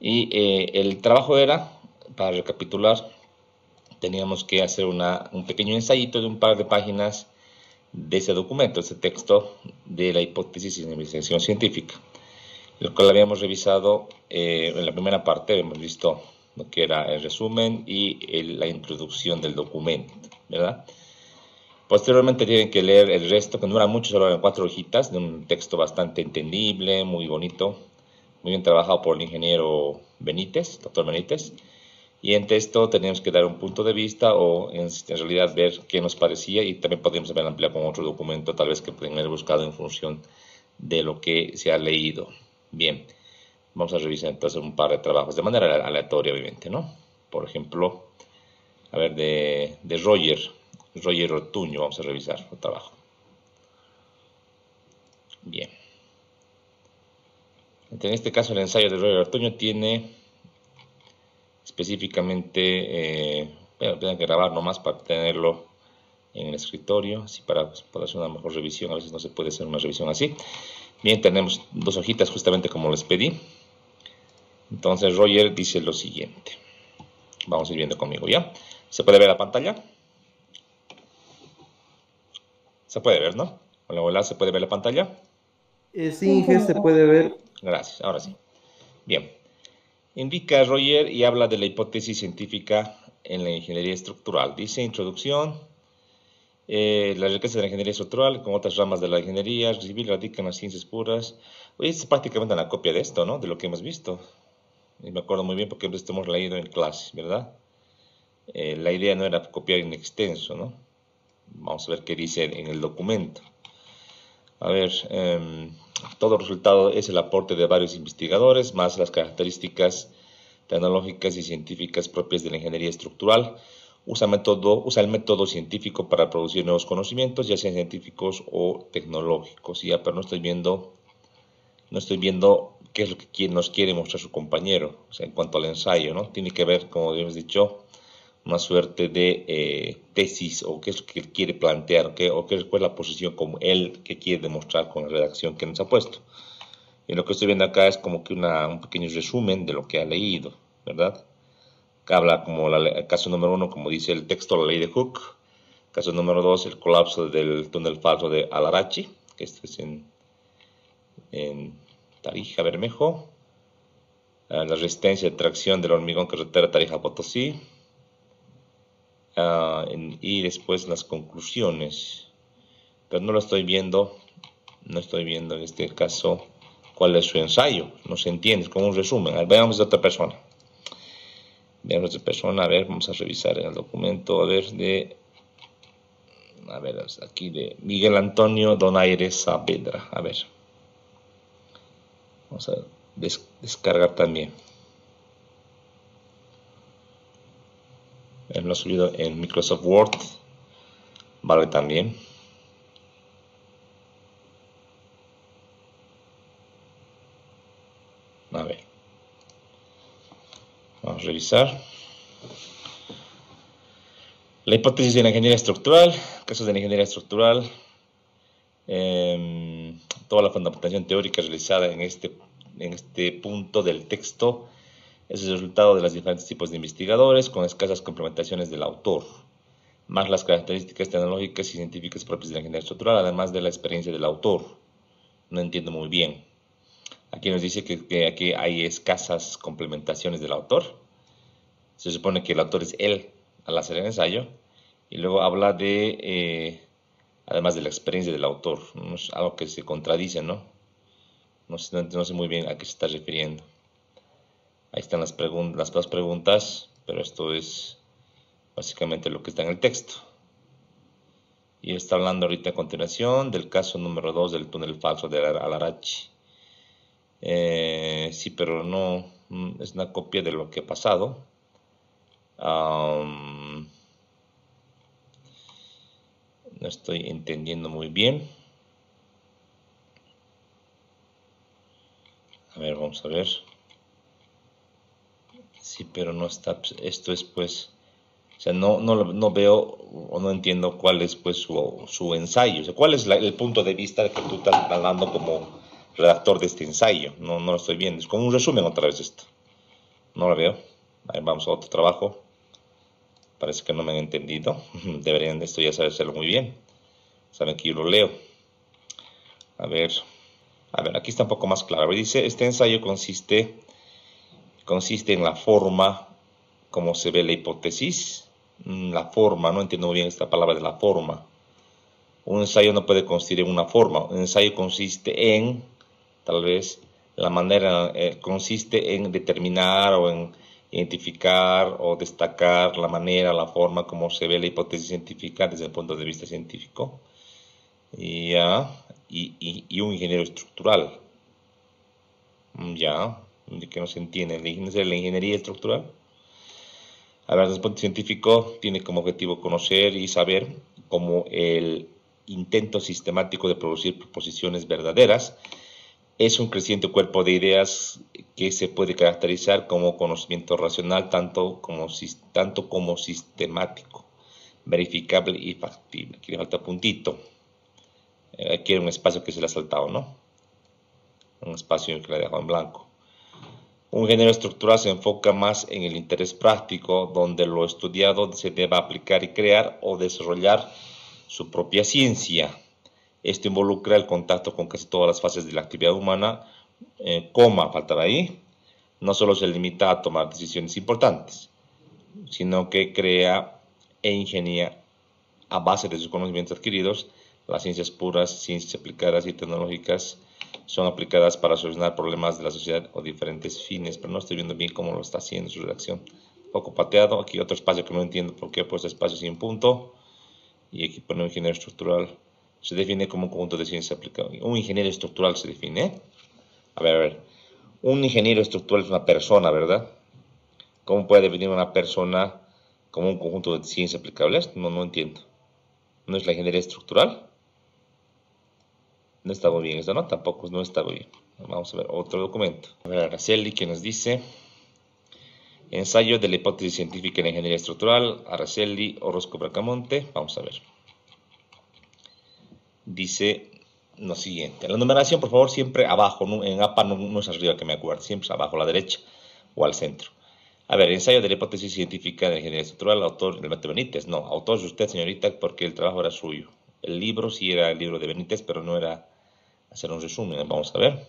Y el trabajo era, para recapitular, teníamos que hacer un pequeño ensayito de un par de páginas de ese documento, ese texto de la hipótesis de investigación científica, lo cual habíamos revisado en la primera parte, hemos visto lo que era el resumen y la introducción del documento, ¿verdad? Posteriormente tienen que leer el resto, que no era mucho, solo eran 4 hojitas, de un texto bastante entendible, muy bonito, muy bien trabajado por el ingeniero Benítez, doctor Benítez. Y en texto teníamos que dar un punto de vista o en realidad ver qué nos parecía y también podríamos haber ampliado con otro documento, tal vez que pueden haber buscado en función de lo que se ha leído. Bien, vamos a revisar entonces un par de trabajos de manera aleatoria, obviamente, ¿no? Por ejemplo, a ver, de Roger Ortuño, vamos a revisar el trabajo. Bien. En este caso, el ensayo de Roger Ortuño tiene específicamente, bueno, tengo que grabar nomás para tenerlo en el escritorio, así para poder hacer una mejor revisión. A veces no se puede hacer una revisión así. Bien, tenemos 2 hojitas justamente como les pedí. Entonces Roger dice lo siguiente. Vamos a ir viendo conmigo, ¿ya? ¿Se puede ver la pantalla? Se puede ver, ¿no? Hola, hola, ¿se puede ver la pantalla? Sí, Inge, se puede ver. Gracias, ahora sí. Bien. Indica Roger y habla de la hipótesis científica en la ingeniería estructural. Dice introducción. La riqueza de la ingeniería estructural con otras ramas de la ingeniería civil radica en las ciencias puras. Oye, es prácticamente una copia de esto, ¿no? De lo que hemos visto. Y me acuerdo muy bien porque esto hemos leído en clase, ¿verdad? La idea no era copiar en extenso, ¿no? Vamos a ver qué dice en el documento. A ver, todo resultado es el aporte de varios investigadores, más las características tecnológicas y científicas propias de la ingeniería estructural. Usa el método científico para producir nuevos conocimientos, ya sean científicos o tecnológicos. Ya, pero no estoy viendo qué es lo que nos quiere mostrar su compañero, o sea, en cuanto al ensayo, ¿no? Tiene que ver, como hemos dicho, una suerte de tesis o qué es lo que él quiere plantear o qué es la posición como él que quiere demostrar con la redacción que nos ha puesto. Y lo que estoy viendo acá es como que un pequeño resumen de lo que ha leído, ¿verdad? Que habla como el caso número 1, como dice el texto, la ley de Hooke. Caso número 2, el colapso del túnel falso de Alarachi, que esto es en Tarija, Bermejo. La resistencia de tracción del hormigón carretera Tarija-Potosí. Y después las conclusiones. Pero no lo estoy viendo, no estoy viendo en este caso cuál es su ensayo. No se entiende, es como un resumen. A ver, veamos de otra persona. Veamos de otra persona, a ver, vamos a revisar el documento, a ver, aquí de Miguel Antonio Donaire Saavedra. A ver, vamos a descargar también. Él lo ha subido en Microsoft Word, vale también. A ver, vamos a revisar. La hipótesis de la ingeniería estructural, casos de la ingeniería estructural, toda la fundamentación teórica realizada en este punto del texto es el resultado de los diferentes tipos de investigadores con escasas complementaciones del autor, más las características tecnológicas y científicas propias de la ingeniería estructural, además de la experiencia del autor. No entiendo muy bien. Aquí nos dice que aquí hay escasas complementaciones del autor. Se supone que el autor es él al hacer el ensayo. Y luego habla además de la experiencia del autor. ¿No? Es algo que se contradice, ¿no? No sé muy bien a qué se está refiriendo. Ahí están las 2 preguntas, pero esto es básicamente lo que está en el texto. Y está hablando ahorita a continuación del caso número 2 del túnel falso de Alarachi. Sí, pero no es una copia de lo que ha pasado. No estoy entendiendo muy bien. A ver, vamos a ver. Sí, pero no está. Esto es pues. O sea, no veo o no entiendo cuál es pues su ensayo. O sea, cuál es el punto de vista que tú estás dando como redactor de este ensayo. No lo estoy viendo. Es como un resumen otra vez esto. No la veo. A ver, vamos a otro trabajo. Parece que no me han entendido. Deberían esto ya saber hacerlo muy bien. Saben que yo lo leo. A ver, aquí está un poco más claro. Dice, este ensayo consiste en la forma, como se ve la hipótesis. La forma, no entiendo muy bien esta palabra de la forma. Un ensayo no puede consistir en una forma. Un ensayo consiste en, tal vez, la manera, consiste en determinar o en identificar o destacar la manera, la forma como se ve la hipótesis científica desde el punto de vista científico. Y un ingeniero estructural. Ya, que no se entiende. La ingeniería estructural. A ver, desde el punto científico tiene como objetivo conocer y saber cómo el intento sistemático de producir proposiciones verdaderas es un creciente cuerpo de ideas que se puede caracterizar como conocimiento racional tanto como sistemático, verificable y factible. Aquí le falta puntito. Aquí era un espacio que se le ha saltado, ¿no? Un espacio que le ha dejado en blanco. Un género estructural se enfoca más en el interés práctico, donde lo estudiado se debe aplicar y crear o desarrollar su propia ciencia. Esto involucra el contacto con casi todas las fases de la actividad humana, faltará ahí. No solo se limita a tomar decisiones importantes, sino que crea e ingenia a base de sus conocimientos adquiridos. Las ciencias puras, ciencias aplicadas y tecnológicas son aplicadas para solucionar problemas de la sociedad o diferentes fines, pero no estoy viendo bien cómo lo está haciendo su redacción. Un poco pateado, aquí otro espacio que no entiendo por qué he puesto espacio sin punto, y aquí pone un ingeniero estructural. Se define como un conjunto de ciencias aplicadas. Un ingeniero estructural se define. A ver. Un ingeniero estructural es una persona, ¿verdad? ¿Cómo puede definir una persona como un conjunto de ciencias aplicables? No entiendo. ¿No es la ingeniería estructural? No está muy bien eso, ¿no? Tampoco no está muy bien. Vamos a ver otro documento. A ver, Araceli, que nos dice: ensayo de la hipótesis científica en la ingeniería estructural. Araceli Orozco Bracamonte. Vamos a ver. Dice lo siguiente. La numeración, por favor, siempre abajo. En APA no es arriba, que me acuerdo. Siempre es abajo, a la derecha o al centro. A ver, ensayo de la hipótesis científica de la ingeniería estructural. Autor, Alberto Benítez. No, autor es usted, señorita, porque el trabajo era suyo. El libro sí era el libro de Benítez, pero no era hacer un resumen. Vamos a ver.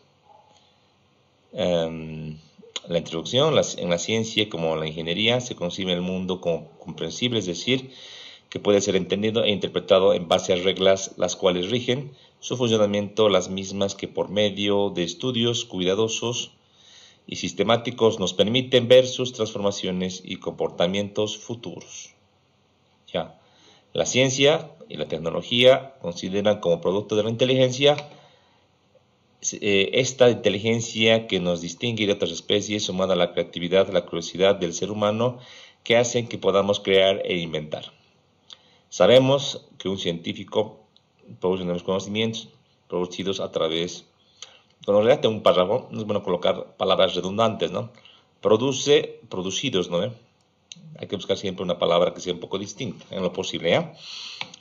La introducción. En la ciencia como en la ingeniería se concibe el mundo como comprensible, es decir, que puede ser entendido e interpretado en base a reglas las cuales rigen su funcionamiento, las mismas que por medio de estudios cuidadosos y sistemáticos nos permiten ver sus transformaciones y comportamientos futuros. Ya. La ciencia y la tecnología consideran como producto de la inteligencia esta inteligencia que nos distingue de otras especies, sumada a la creatividad, la curiosidad del ser humano, que hacen que podamos crear e inventar. Sabemos que un científico produce nuevos conocimientos producidos a través, cuando redacta un párrafo, no es bueno colocar palabras redundantes, ¿no? Producidos, ¿no? Hay que buscar siempre una palabra que sea un poco distinta, en lo posible, ¿ya?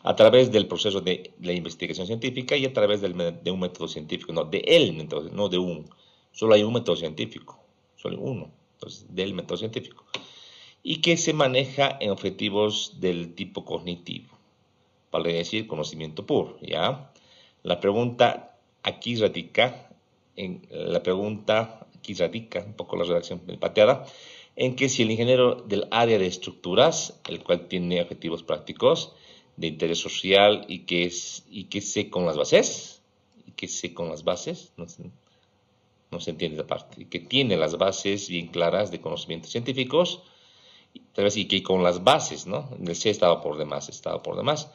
A través del proceso de la investigación científica y a través de un método científico, no de el método, no de un. Solo hay un método científico, solo uno, entonces del método científico. Y que se maneja en objetivos del tipo cognitivo, para decir conocimiento puro, ¿ya? La pregunta aquí radica, un poco la redacción pateada, en que si el ingeniero del área de estructuras, el cual tiene objetivos prácticos de interés social y que sé con las bases, no se entiende esa parte, y que tiene las bases bien claras de conocimientos científicos, tal vez y que con las bases, ¿no? El C estaba por demás,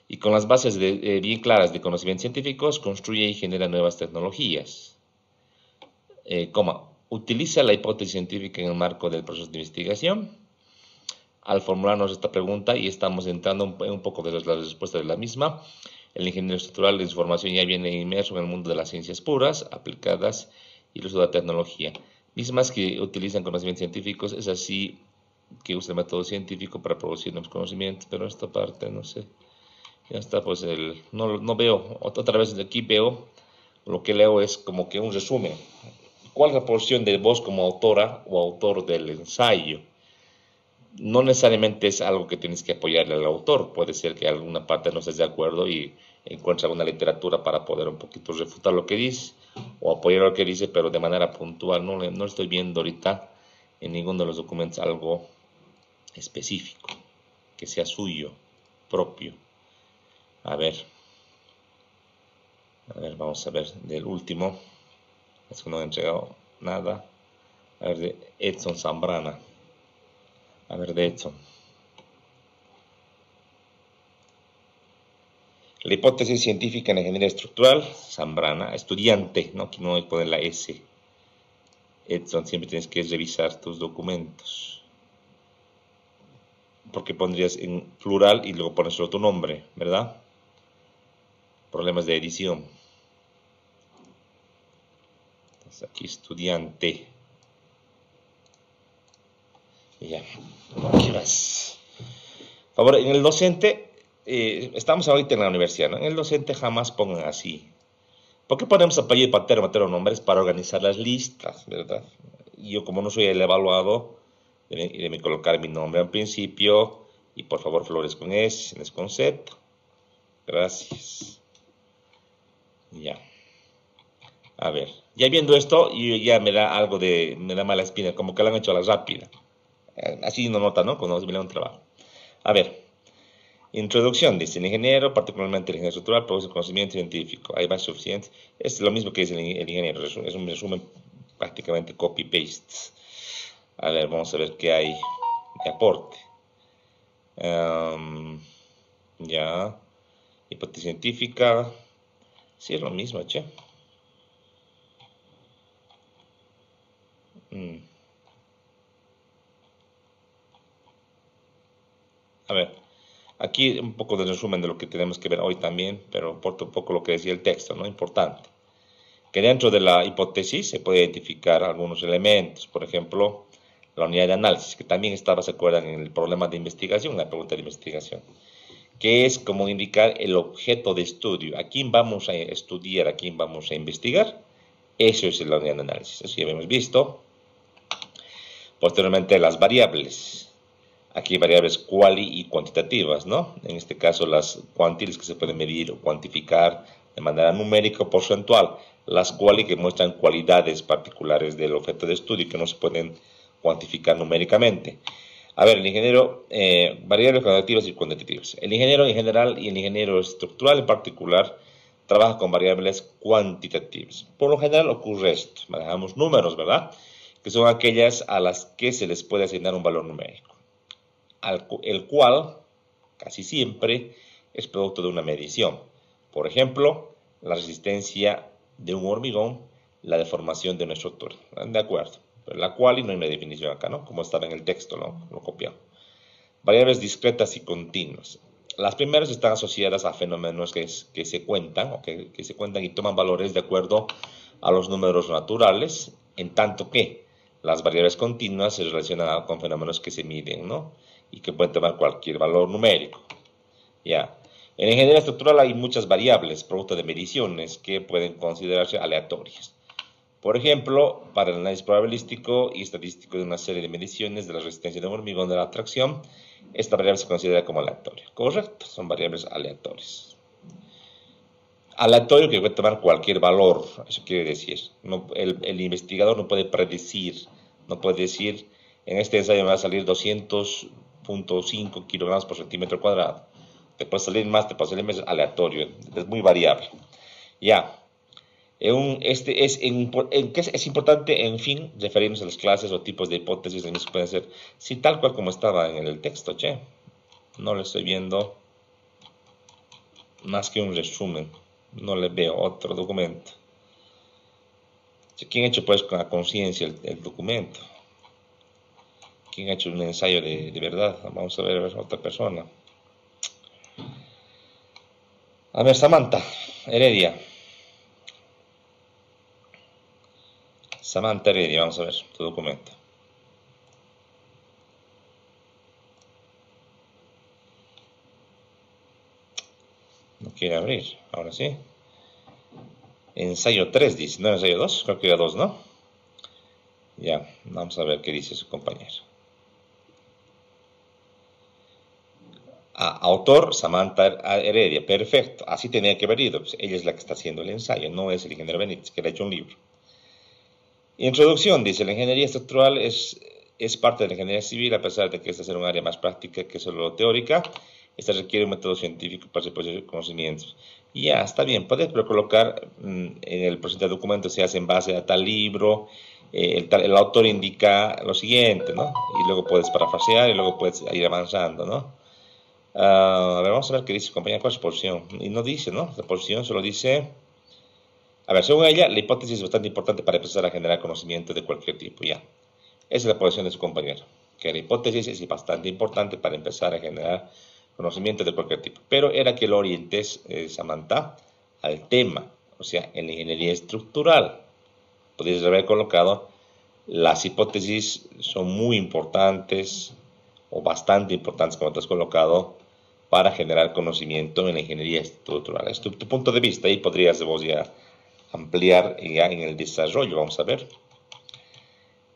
y con las bases bien claras de conocimientos científicos, construye y genera nuevas tecnologías. Utiliza la hipótesis científica en el marco del proceso de investigación. Al formularnos esta pregunta, y estamos entrando en un poco de las respuestas de la misma, el ingeniero estructural de su formación ya viene inmerso en el mundo de las ciencias puras, aplicadas y el uso de la tecnología, mismas que utilizan conocimientos científicos. Es así que usa el método científico para producir nuevos conocimientos, pero esta parte no sé. Ya está, pues no veo, otra vez de aquí veo, lo que leo es como que un resumen. ¿cuál es la porción de vos como autora o autor del ensayo? No necesariamente es algo que tienes que apoyarle al autor, puede ser que alguna parte no estés de acuerdo y encuentres alguna literatura para poder un poquito refutar lo que dice o apoyar lo que dice, pero de manera puntual. No estoy viendo ahorita en ninguno de los documentos algo específico, que sea suyo, propio. A ver, vamos a ver del último. Es que no he entregado nada. A ver, de Edson Zambrana. A ver, de Edson. La hipótesis científica en la ingeniería estructural, Zambrana, estudiante, ¿no? Aquí no hay que poner la S. Edson, siempre tienes que revisar tus documentos. Porque pondrías en plural y luego pones solo tu nombre, ¿verdad? Problemas de edición. Entonces aquí estudiante. Y ya. ¿Qué más? Por favor, en el docente, estamos ahorita en la universidad, ¿no? En el docente jamás pongan así. ¿Por qué ponemos apellido paterno, materno, nombres? Para organizar las listas, ¿verdad? Y yo, como no soy el evaluado, deben colocar mi nombre al principio y por favor Flores con S, Nes con Z. Gracias. Ya. A ver, ya viendo esto, ya me da algo me da mala espina, como que lo han hecho a la rápida. Así no nota, ¿no? Cuando se me un trabajo. A ver, introducción, dice el ingeniero, particularmente el ingeniero estructural, produce conocimiento científico. Hay más suficiente. Es lo mismo que dice el ingeniero, es un resumen prácticamente copy-paste. A ver, vamos a ver qué hay de aporte. Ya, hipótesis científica. Sí, es lo mismo, che. A ver, aquí un poco de resumen de lo que tenemos que ver hoy también, pero importa un poco lo que decía el texto, ¿no? Importante. Que dentro de la hipótesis se puede identificar algunos elementos, por ejemplo, la unidad de análisis, que también estaba, se acuerdan, en el problema de investigación, la pregunta de investigación, que es como indicar el objeto de estudio, a quién vamos a estudiar, a quién vamos a investigar. Eso es la unidad de análisis, eso ya habíamos visto. Posteriormente, las variables. Aquí hay variables quali y cuantitativas, ¿no? En este caso, las quantiles que se pueden medir o cuantificar de manera numérica o porcentual. Las quali que muestran cualidades particulares del objeto de estudio que no se pueden cuantificar numéricamente. A ver, el ingeniero, variables cuantitativas y cuantitativas. El ingeniero en general y el ingeniero estructural en particular trabaja con variables cuantitativas. Por lo general ocurre esto, manejamos números, ¿verdad? Que son aquellas a las que se les puede asignar un valor numérico, el cual casi siempre es producto de una medición. Por ejemplo, la resistencia de un hormigón, la deformación de una estructura. ¿De acuerdo? Pero la cual, y no hay una definición acá, ¿no? Como estaba en el texto, ¿no? Lo copiamos. Variables discretas y continuas. Las primeras están asociadas a fenómenos que se cuentan, o que se cuentan y toman valores de acuerdo a los números naturales, en tanto que las variables continuas se relacionan con fenómenos que se miden, ¿no? Y que pueden tomar cualquier valor numérico. Ya. En ingeniería estructural hay muchas variables, producto de mediciones, que pueden considerarse aleatorias. Por ejemplo, para el análisis probabilístico y estadístico de una serie de mediciones de la resistencia de un hormigón de la tracción, esta variable se considera como aleatoria. Correcto, son variables aleatorias. Aleatorio que puede tomar cualquier valor, eso quiere decir. No, el investigador no puede predecir, no puede decir, en este ensayo me va a salir 200.5 kilogramos por centímetro cuadrado. Te puede salir más, te puede salir menos, aleatorio, es muy variable. Ya. Es importante, en fin, referirnos a las clases o tipos de hipótesis que pueden ser, sí, tal cual como estaba en el texto, che. No le estoy viendo más que un resumen. No le veo otro documento. ¿Quién ha hecho pues con la conciencia el documento? ¿Quién ha hecho un ensayo de verdad? Vamos a ver otra persona. A ver, Samantha Heredia. Samantha Heredia, vamos a ver tu documento. No quiere abrir, ahora sí. Ensayo 3 dice, no ensayo 2, creo que era 2, ¿no? Ya, vamos a ver qué dice su compañero. Autor, Samantha Heredia. Perfecto, así tenía que haber ido. Pues ella es la que está haciendo el ensayo, no es el ingeniero Benítez, que le ha hecho un libro. Introducción, dice, la ingeniería estructural es parte de la ingeniería civil, a pesar de que esta es un área más práctica que solo teórica. Esta requiere un método científico para su conocimientos. Ya, está bien, puedes colocar en el presente documento, se hace en base a tal libro, el autor indica lo siguiente, ¿no? Y luego puedes parafrasear y luego puedes ir avanzando, ¿no? A ver, vamos a ver qué dice compañía, cuál es su posición. Y no dice, ¿no? La posición solo dice... A ver, según ella, la hipótesis es bastante importante para empezar a generar conocimiento de cualquier tipo, ya. Esa es la posición de su compañero, que la hipótesis es bastante importante para empezar a generar conocimiento de cualquier tipo. Pero era que lo orientes, Samantha, al tema, o sea, en la ingeniería estructural. Podrías haber colocado, las hipótesis son muy importantes, o bastante importantes, como te has colocado, para generar conocimiento en la ingeniería estructural. Es tu punto de vista, y podrías vos ya ampliar ya en el desarrollo, vamos a ver.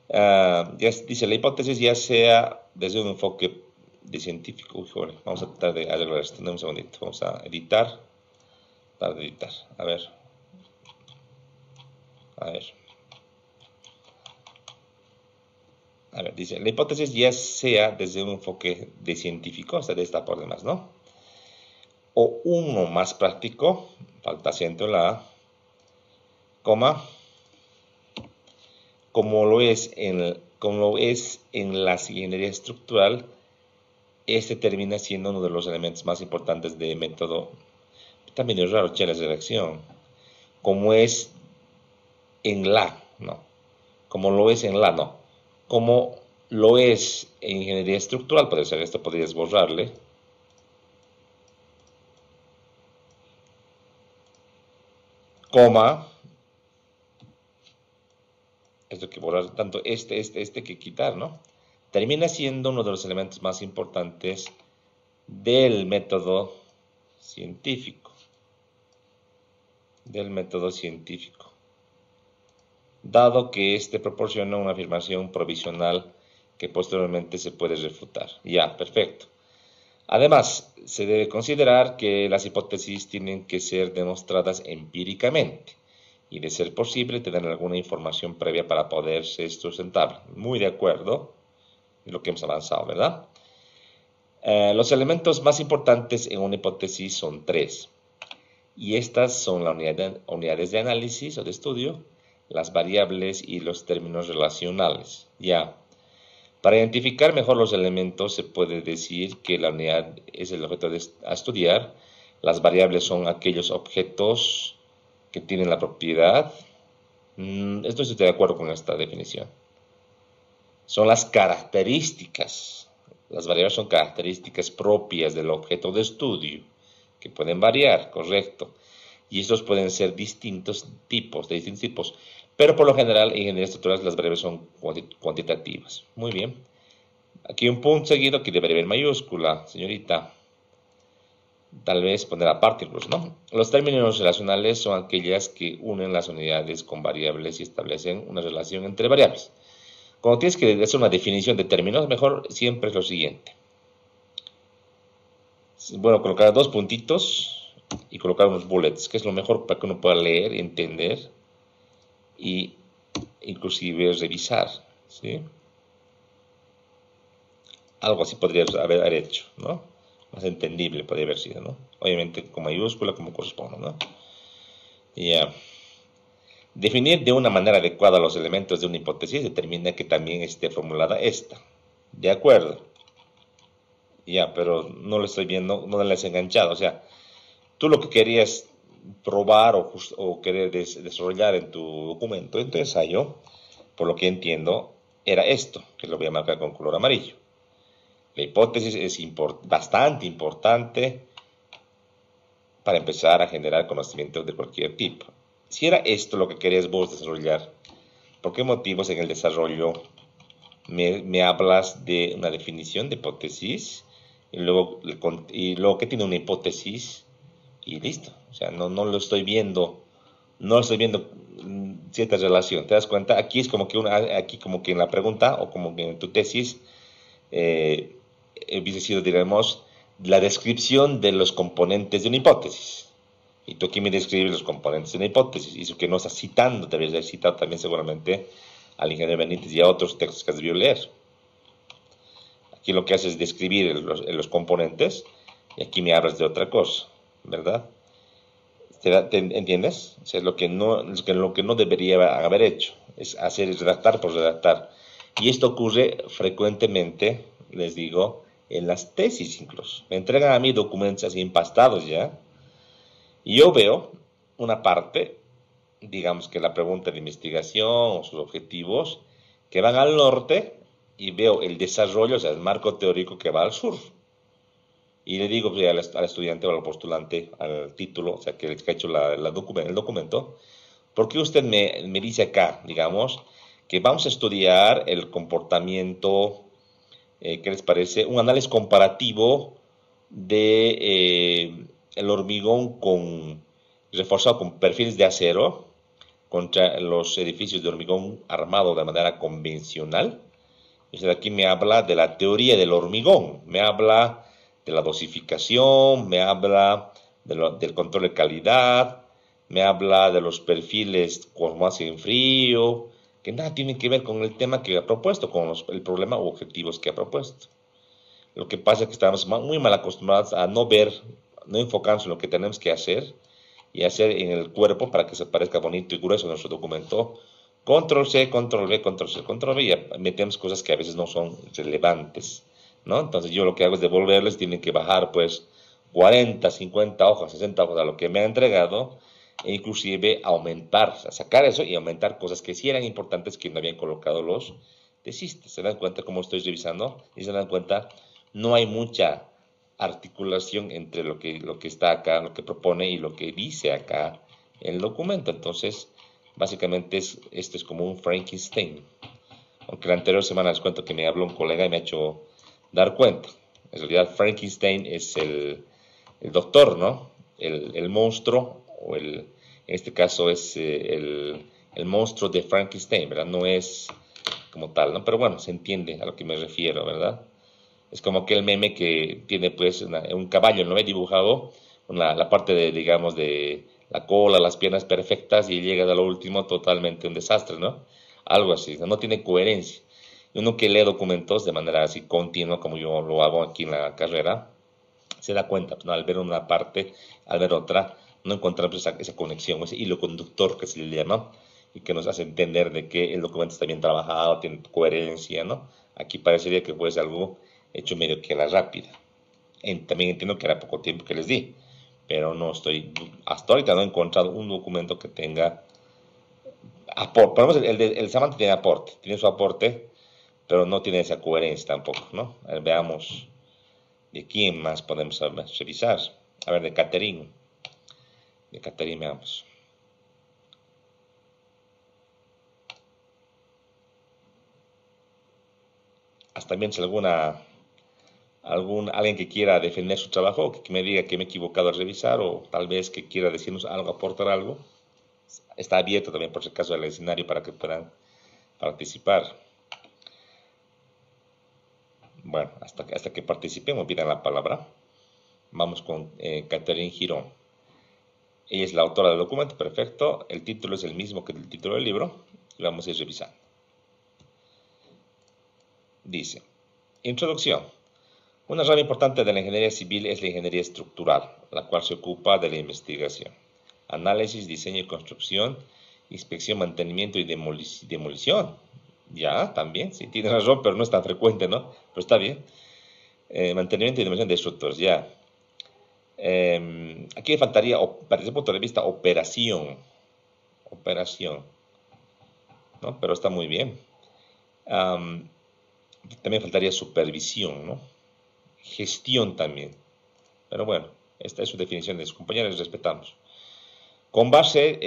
Ya dice, la hipótesis ya sea desde un enfoque de científico. Uy, vamos a tratar de arreglar esto. Un segundito, vamos a editar. Para editar, a ver. A ver, dice, la hipótesis ya sea desde un enfoque de científico, o sea, de esta por demás, ¿no? O uno más práctico, falta acento en la A, coma, como lo es en la ingeniería estructural, este termina siendo uno de los elementos más importantes de método. También es raro, che, la redacción. Como es en la, no. Como lo es en la, no. Como lo es en ingeniería estructural, puede ser esto, podrías borrarle. Coma. Esto hay que borrar tanto este que quitar, ¿no? Termina siendo uno de los elementos más importantes del método científico. Dado que este proporciona una afirmación provisional que posteriormente se puede refutar. Ya, perfecto. Además, se debe considerar que las hipótesis tienen que ser demostradas empíricamente y, de ser posible, tener alguna información previa para poder ser sustentable. Muy de acuerdo en lo que hemos avanzado, ¿verdad? Los elementos más importantes en una hipótesis son tres. Y estas son las unidades de análisis o de estudio, las variables y los términos relacionales. Ya. Para identificar mejor los elementos se puede decir que la unidad es el objeto a estudiar, las variables son aquellos objetos que tienen la propiedad. Estoy de acuerdo con esta definición. Son las características. Las variables son características propias del objeto de estudio, que pueden variar, correcto. Y estos pueden ser de distintos tipos. Pero por lo general, en ingeniería estructural, las variables son cuantitativas. Muy bien. Aquí un punto seguido que debería haber mayúscula, señorita. Tal vez poner aparte incluso, ¿no? Los términos relacionales son aquellas que unen las unidades con variables y establecen una relación entre variables. Cuando tienes que hacer una definición de términos, mejor siempre es lo siguiente. Bueno, colocar dos puntitos y colocar unos bullets, que es lo mejor para que uno pueda leer, entender y inclusive revisar, ¿sí? Algo así podría haber hecho, ¿no? Más entendible podría haber sido, ¿no? Obviamente con mayúscula como corresponde, ¿no? Ya. Definir de una manera adecuada los elementos de una hipótesis determina que también esté formulada esta. De acuerdo. Ya, pero no lo estoy viendo, no le has enganchado. O sea, tú lo que querías probar o querer desarrollar en tu documento, en tu ensayo, por lo que entiendo, era esto, que lo voy a marcar con color amarillo. La hipótesis es bastante importante para empezar a generar conocimientos de cualquier tipo. Si era esto lo que querías vos desarrollar, ¿por qué motivos en el desarrollo me hablas de una definición de hipótesis y luego que tiene una hipótesis y listo? O sea, no lo estoy viendo, cierta relación. ¿Te das cuenta? Aquí es como que aquí como que en la pregunta o como que en tu tesis hubiese sido, digamos, la descripción de los componentes de una hipótesis. Y tú aquí me describes los componentes de una hipótesis. Y eso que no estás citando, deberías haber citado también seguramente al ingeniero Benítez y a otros textos que has debido leer. Aquí lo que haces es describir los componentes y aquí me hablas de otra cosa, ¿verdad? ¿Entiendes? O sea, lo que no debería haber hecho es hacer redactar por redactar. Y esto ocurre frecuentemente, les digo, en las tesis incluso. Me entregan a mí documentos así empastados ya. Y yo veo una parte, digamos que la pregunta de investigación o sus objetivos, que van al norte y veo el desarrollo, o sea, el marco teórico que va al sur. Y le digo pues, al estudiante o al postulante, al título, o sea, que ha hecho el documento, ¿por qué usted me dice acá, digamos, que vamos a estudiar el comportamiento, ¿qué les parece? Un análisis comparativo de el hormigón reforzado con perfiles de acero contra los edificios de hormigón armado de manera convencional. Entonces aquí me habla de la teoría del hormigón, me habla de la dosificación, me habla del control de calidad, me habla de los perfiles como hace en frío, que nada tiene que ver con el tema que ha propuesto, con el problema u objetivos que ha propuesto. Lo que pasa es que estamos muy mal acostumbrados a no ver, no enfocarnos en lo que tenemos que hacer y hacer en el cuerpo para que se parezca bonito y grueso nuestro documento. Control C, Control V, Control C, Control V, y metemos cosas que a veces no son relevantes, ¿no? Entonces yo lo que hago es devolverles, tienen que bajar pues 40, 50 hojas, 60 hojas a lo que me ha entregado, e inclusive aumentar, o sea, sacar eso y aumentar cosas que sí eran importantes que no habían colocado los tesistas. ¿Se dan cuenta cómo estoy revisando? Y se dan cuenta, no hay mucha articulación entre lo que está acá, lo que propone y lo que dice acá el documento. Entonces, básicamente esto es como un Frankenstein. Aunque la anterior semana les cuento que me habló un colega y me ha hecho dar cuenta. En realidad, Frankenstein es el doctor, ¿no? El monstruo, en este caso es el monstruo de Frankenstein, ¿verdad? No es como tal, ¿no? Pero bueno, se entiende a lo que me refiero, ¿verdad? Es como aquel meme que tiene pues un caballo, ¿no? He dibujado la parte de, digamos, de la cola, las piernas perfectas y llega a lo último totalmente un desastre, ¿no? Algo así, no tiene coherencia. Y uno que lee documentos de manera así continua, como yo lo hago aquí en la carrera, se da cuenta, ¿no? Al ver una parte, al ver otra, no encontrar pues, esa conexión, ese hilo conductor que se le llama, y que nos hace entender de que el documento está bien trabajado, tiene coherencia, ¿no? Aquí parecería que fuese algo hecho medio que a la rápida. También entiendo que era poco tiempo que les di, pero no estoy, hasta ahorita no he encontrado un documento que tenga aporte. Por lo menos el Samantha tiene aporte, tiene su aporte, pero no tiene esa coherencia tampoco, ¿no? A ver, veamos de quién más podemos revisar. A ver, de Catherine. De Catherine veamos. Hasta también si alguien que quiera defender su trabajo, que me diga que me he equivocado al revisar, o tal vez que quiera decirnos algo, aportar algo, está abierto también por si acaso el escenario para que puedan participar. Bueno, hasta que participemos, pidan la palabra. Vamos con Catherine Girón. Ella es la autora del documento, perfecto. El título es el mismo que el título del libro. Lo vamos a ir revisando. Dice, introducción. Una rama importante de la ingeniería civil es la ingeniería estructural, la cual se ocupa de la investigación, análisis, diseño y construcción, inspección, mantenimiento y demolición. Ya, también, sí, tiene razón, pero no es tan frecuente, ¿no? Pero está bien. Mantenimiento y demolición de estructuras, ya. Aquí faltaría, desde el punto de vista, operación, ¿no? Pero está muy bien. También faltaría supervisión, ¿no? Gestión también. Pero bueno, esta es su definición de sus compañeros, respetamos. Como base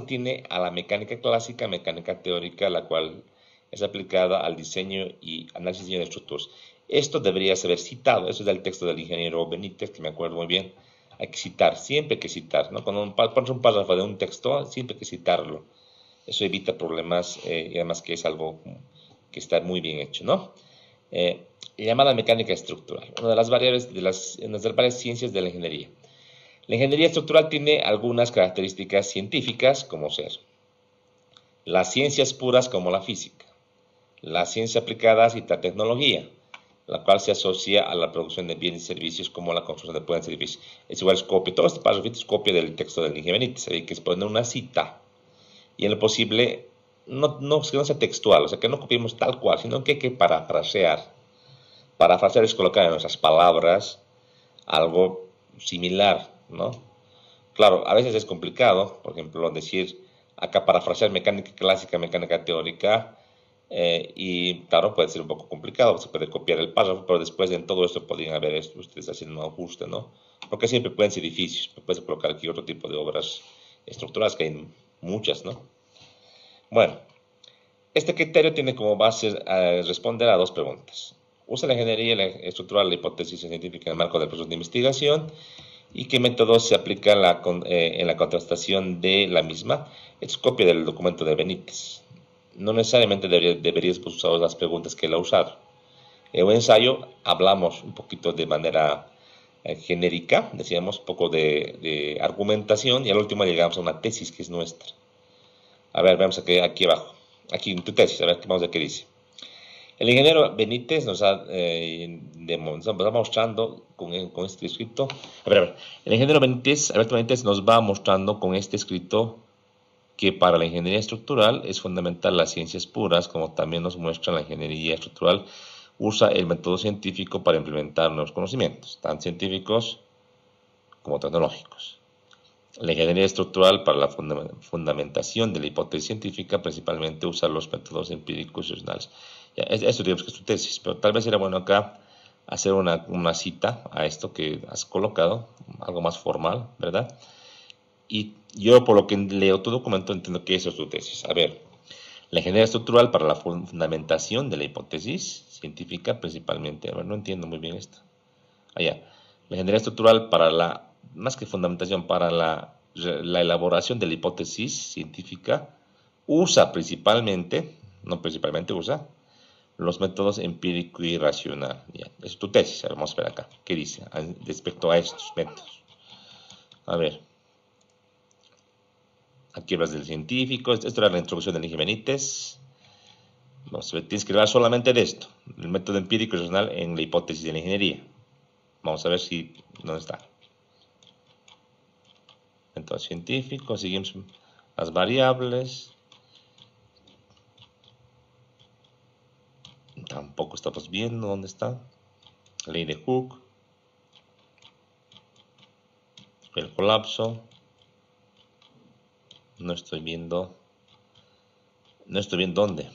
tiene a la mecánica clásica, mecánica teórica, la cual es aplicada al diseño y análisis de estructuras. Esto debería ser citado, eso es del texto del ingeniero Benítez, que me acuerdo muy bien, Hay que citar, siempre hay que citar, ¿no? Cuando pones un párrafo de un texto, siempre hay que citarlo. Eso evita problemas y además que es algo que está muy bien hecho, ¿no? Llamada mecánica estructural, una de las varias ciencias de la ingeniería. La ingeniería estructural tiene algunas características científicas, como ser las ciencias puras como la física, las ciencias aplicadas y la tecnología, la cual se asocia a la producción de bienes y servicios como la construcción de puentes y edificios. Es igual, es copia, todo este párrafo es copia del texto del Inge Benítez, hay que poner una cita y en lo posible que no sea textual, o sea, que no copiemos tal cual, sino que hay que parafrasear. Parafrasear es colocar en nuestras palabras algo similar, ¿no? Claro, a veces es complicado, por ejemplo, decir acá parafrasear mecánica clásica, mecánica teórica, y claro, puede ser un poco complicado, se puede copiar el párrafo, pero después en todo esto podrían haber ustedes haciendo un ajuste, ¿no? Porque siempre pueden ser edificios, puedes colocar aquí otro tipo de obras estructurales, que hay muchas, ¿no? Bueno, este criterio tiene como base responder a dos preguntas. ¿Usa la ingeniería estructural la hipótesis científica en el marco del proceso de investigación? ¿Y qué métodos se aplican en la contrastación de la misma? Es copia del documento de Benítez. No necesariamente deberías usar las preguntas que él ha usado. En un ensayo hablamos un poquito de manera genérica, decíamos un poco de argumentación y al último llegamos a una tesis que es nuestra. A ver, veamos aquí abajo. Aquí en tu tesis, a ver vamos a ver qué dice. El ingeniero Benítez nos va mostrando con este escrito. A ver. El ingeniero Alberto Benítez nos va mostrando con este escrito que para la ingeniería estructural es fundamental las ciencias puras, como también nos muestra la ingeniería estructural usa el método científico para implementar nuevos conocimientos, tanto científicos como tecnológicos. La ingeniería estructural para la fundamentación de la hipótesis científica principalmente usa los métodos empíricos y racionales. Ya, esto digamos que es tu tesis, pero tal vez era bueno acá hacer una cita a esto que has colocado, algo más formal, ¿verdad? Y yo por lo que leo tu documento entiendo que eso es tu tesis. A ver, la ingeniería estructural para la fundamentación de la hipótesis científica principalmente, a ver, no entiendo muy bien esto. Allá, la ingeniería estructural para más que fundamentación, para la elaboración de la hipótesis científica, usa principalmente, no principalmente usa, los métodos empírico y racional. Ya, es tu tesis, vamos a ver acá, ¿qué dice respecto a estos métodos? A ver, aquí hablas del científico, esto era la introducción de Inge Benítez. Vamos a ver, tienes que hablar solamente de esto, el método empírico y racional en la hipótesis de la ingeniería. Vamos a ver si, ¿dónde está? Método científico, seguimos las variables. Tampoco estamos viendo dónde está. Ley de Hooke. El colapso. No estoy viendo. No estoy viendo dónde.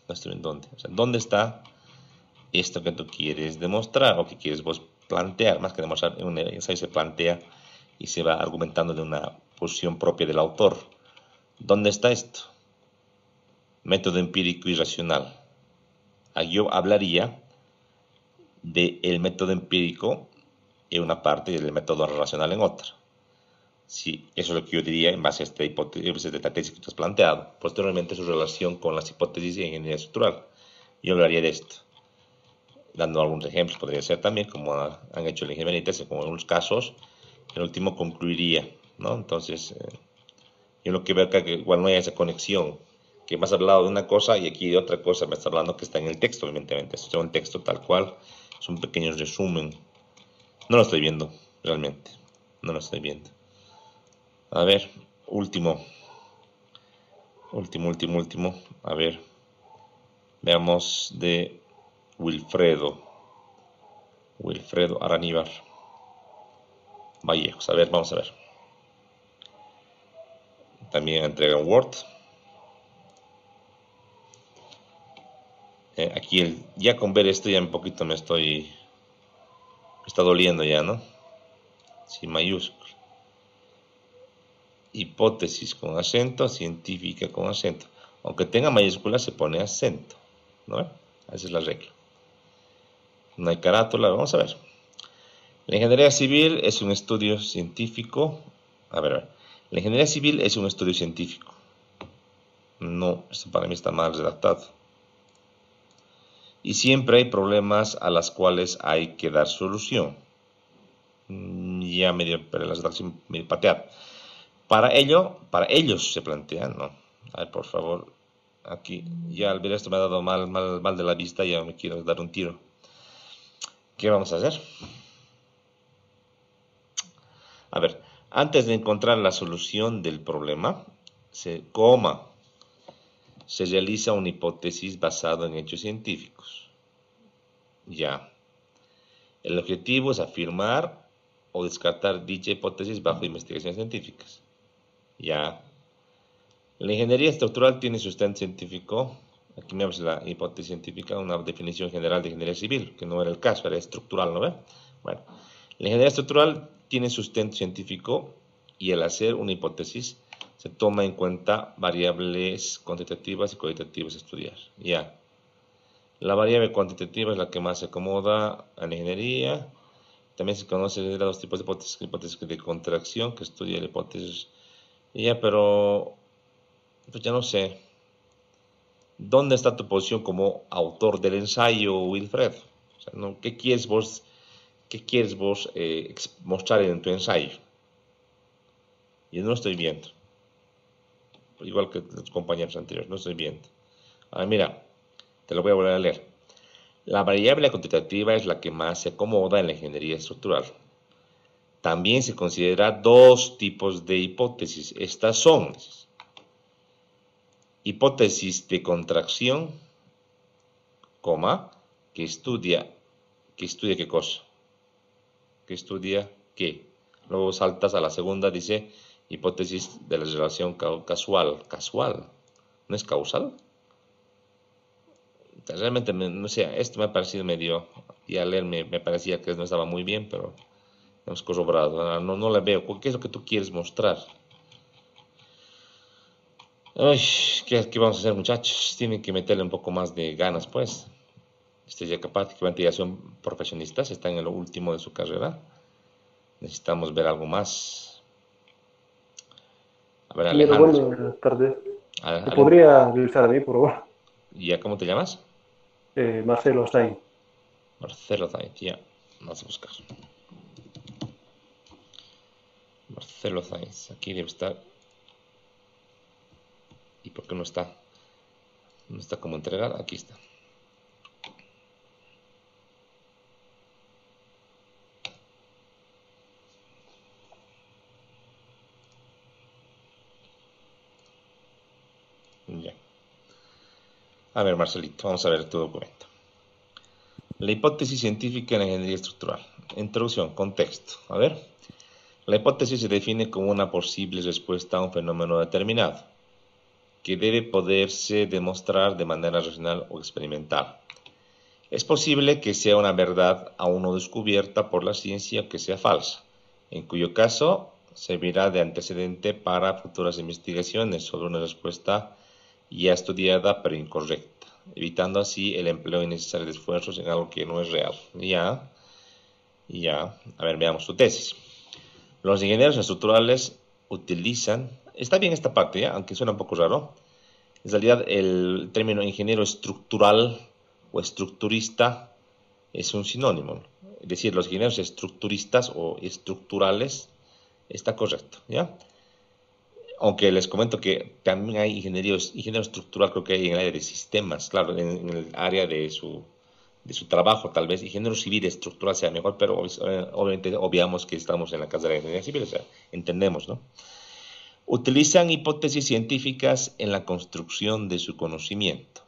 No estoy viendo dónde. O sea, ¿dónde está esto que tú quieres demostrar o que quieres vos plantear? Más que demostrar, en un ensayo se plantea y se va argumentando de una posición propia del autor. ¿Dónde está esto? Método empírico y racional. Yo hablaría del método empírico en una parte y del método racional en otra. Sí, eso es lo que yo diría en base a esta hipótesis de la tesis que tú has planteado. Posteriormente, su relación con las hipótesis de ingeniería estructural. Yo hablaría de esto, dando algunos ejemplos. Podría ser también, como han hecho el ingeniero Benítez, como en unos casos, el último concluiría, ¿no? Entonces, yo lo que veo acá que igual no hay esa conexión, que me has hablado de una cosa y aquí de otra cosa me está hablando que está en el texto, evidentemente. Esto es un texto tal cual, es un pequeño resumen. No lo estoy viendo, realmente. No lo estoy viendo. A ver, último. A ver, veamos de Wilfredo Araníbar Vallejos. A ver, vamos a ver. También entrega un Word. Aquí ya con ver esto ya un poquito me está doliendo ya, ¿no? Sí, mayúscula. Hipótesis con acento, científica con acento. Aunque tenga mayúscula se pone acento, ¿no? Esa es la regla. No hay carátula, vamos a ver. La ingeniería civil es un estudio científico. A ver. La ingeniería civil es un estudio científico. No, esto para mí está mal redactado. Y siempre hay problemas a los cuales hay que dar solución. Ya medio, pero la redacción medio pateada. Para ellos se plantean, ¿no? A ver, por favor, aquí, ya al ver esto me ha dado mal de la vista, ya me quiero dar un tiro. ¿Qué vamos a hacer? A ver, antes de encontrar la solución del problema, se realiza una hipótesis basada en hechos científicos. Ya. El objetivo es afirmar o descartar dicha hipótesis bajo investigaciones científicas. Ya. La ingeniería estructural tiene sustento científico. Aquí me habla la hipótesis científica, una definición general de ingeniería civil, que no era el caso, era estructural, ¿no ve? Bueno, la ingeniería estructural tiene sustento científico y al hacer una hipótesis se toma en cuenta variables cuantitativas y cualitativas a estudiar. Ya. La variable cuantitativa es la que más se acomoda a la ingeniería. También se conoce de dos tipos de hipótesis de contracción, que estudia la hipótesis. Ya, pero pues ya no sé. ¿Dónde está tu posición como autor del ensayo, Wilfred? O sea, ¿no? Qué quieres vos mostrar en tu ensayo? Yo no lo estoy viendo. Igual que los compañeros anteriores, no estoy viendo. Ah, mira, te lo voy a volver a leer. La variable cuantitativa es la que más se acomoda en la ingeniería estructural. También se considera dos tipos de hipótesis. Estas son hipótesis de contracción, que estudia qué cosa, que estudia qué. Luego saltas a la segunda, dice hipótesis de la relación casual, ¿no es causal? Realmente, no sé, esto me ha parecido medio, y al leer me parecía que no estaba muy bien, pero hemos corroborado. No la veo. ¿Qué es lo que tú quieres mostrar? Ay, ¿qué vamos a hacer, muchachos? Tienen que meterle un poco más de ganas, pues. Ya prácticamente ya son profesionistas, están en lo último de su carrera. Necesitamos ver algo más. A ver, Mira, Alejandro. buenas tardes. ¿Me Ale- podría revisar a mí, por favor? ¿Ya cómo te llamas? Marcelo Sainz. Marcelo Zainz, ya. Vamos a buscar. Marcelo Zainz, aquí debe estar. ¿Y por qué no está? No está como entregar, aquí está. Ya. A ver, Marcelito, vamos a ver tu documento. La hipótesis científica en la ingeniería estructural. Introducción, contexto. A ver. La hipótesis se define como una posible respuesta a un fenómeno determinado, que debe poderse demostrar de manera racional o experimental. Es posible que sea una verdad aún no descubierta por la ciencia o que sea falsa, en cuyo caso servirá de antecedente para futuras investigaciones sobre una respuesta ya estudiada pero incorrecta, evitando así el empleo innecesario de esfuerzos en algo que no es real. Ya. A ver, veamos tu tesis. Los ingenieros estructurales utilizan, está bien esta parte, ¿ya? Aunque suena un poco raro, en realidad el término ingeniero estructural o estructurista es un sinónimo. Es decir, los ingenieros estructuristas o estructurales está correcto, ¿ya? Aunque les comento que también hay ingeniero estructural, creo que hay en el área de sistemas, claro, en el área de su trabajo, tal vez ingeniero civil estructural sea mejor, pero obviamente obviamos que estamos en la carrera de ingeniería civil, o sea, entendemos, ¿no? Utilizan hipótesis científicas en la construcción de su conocimiento,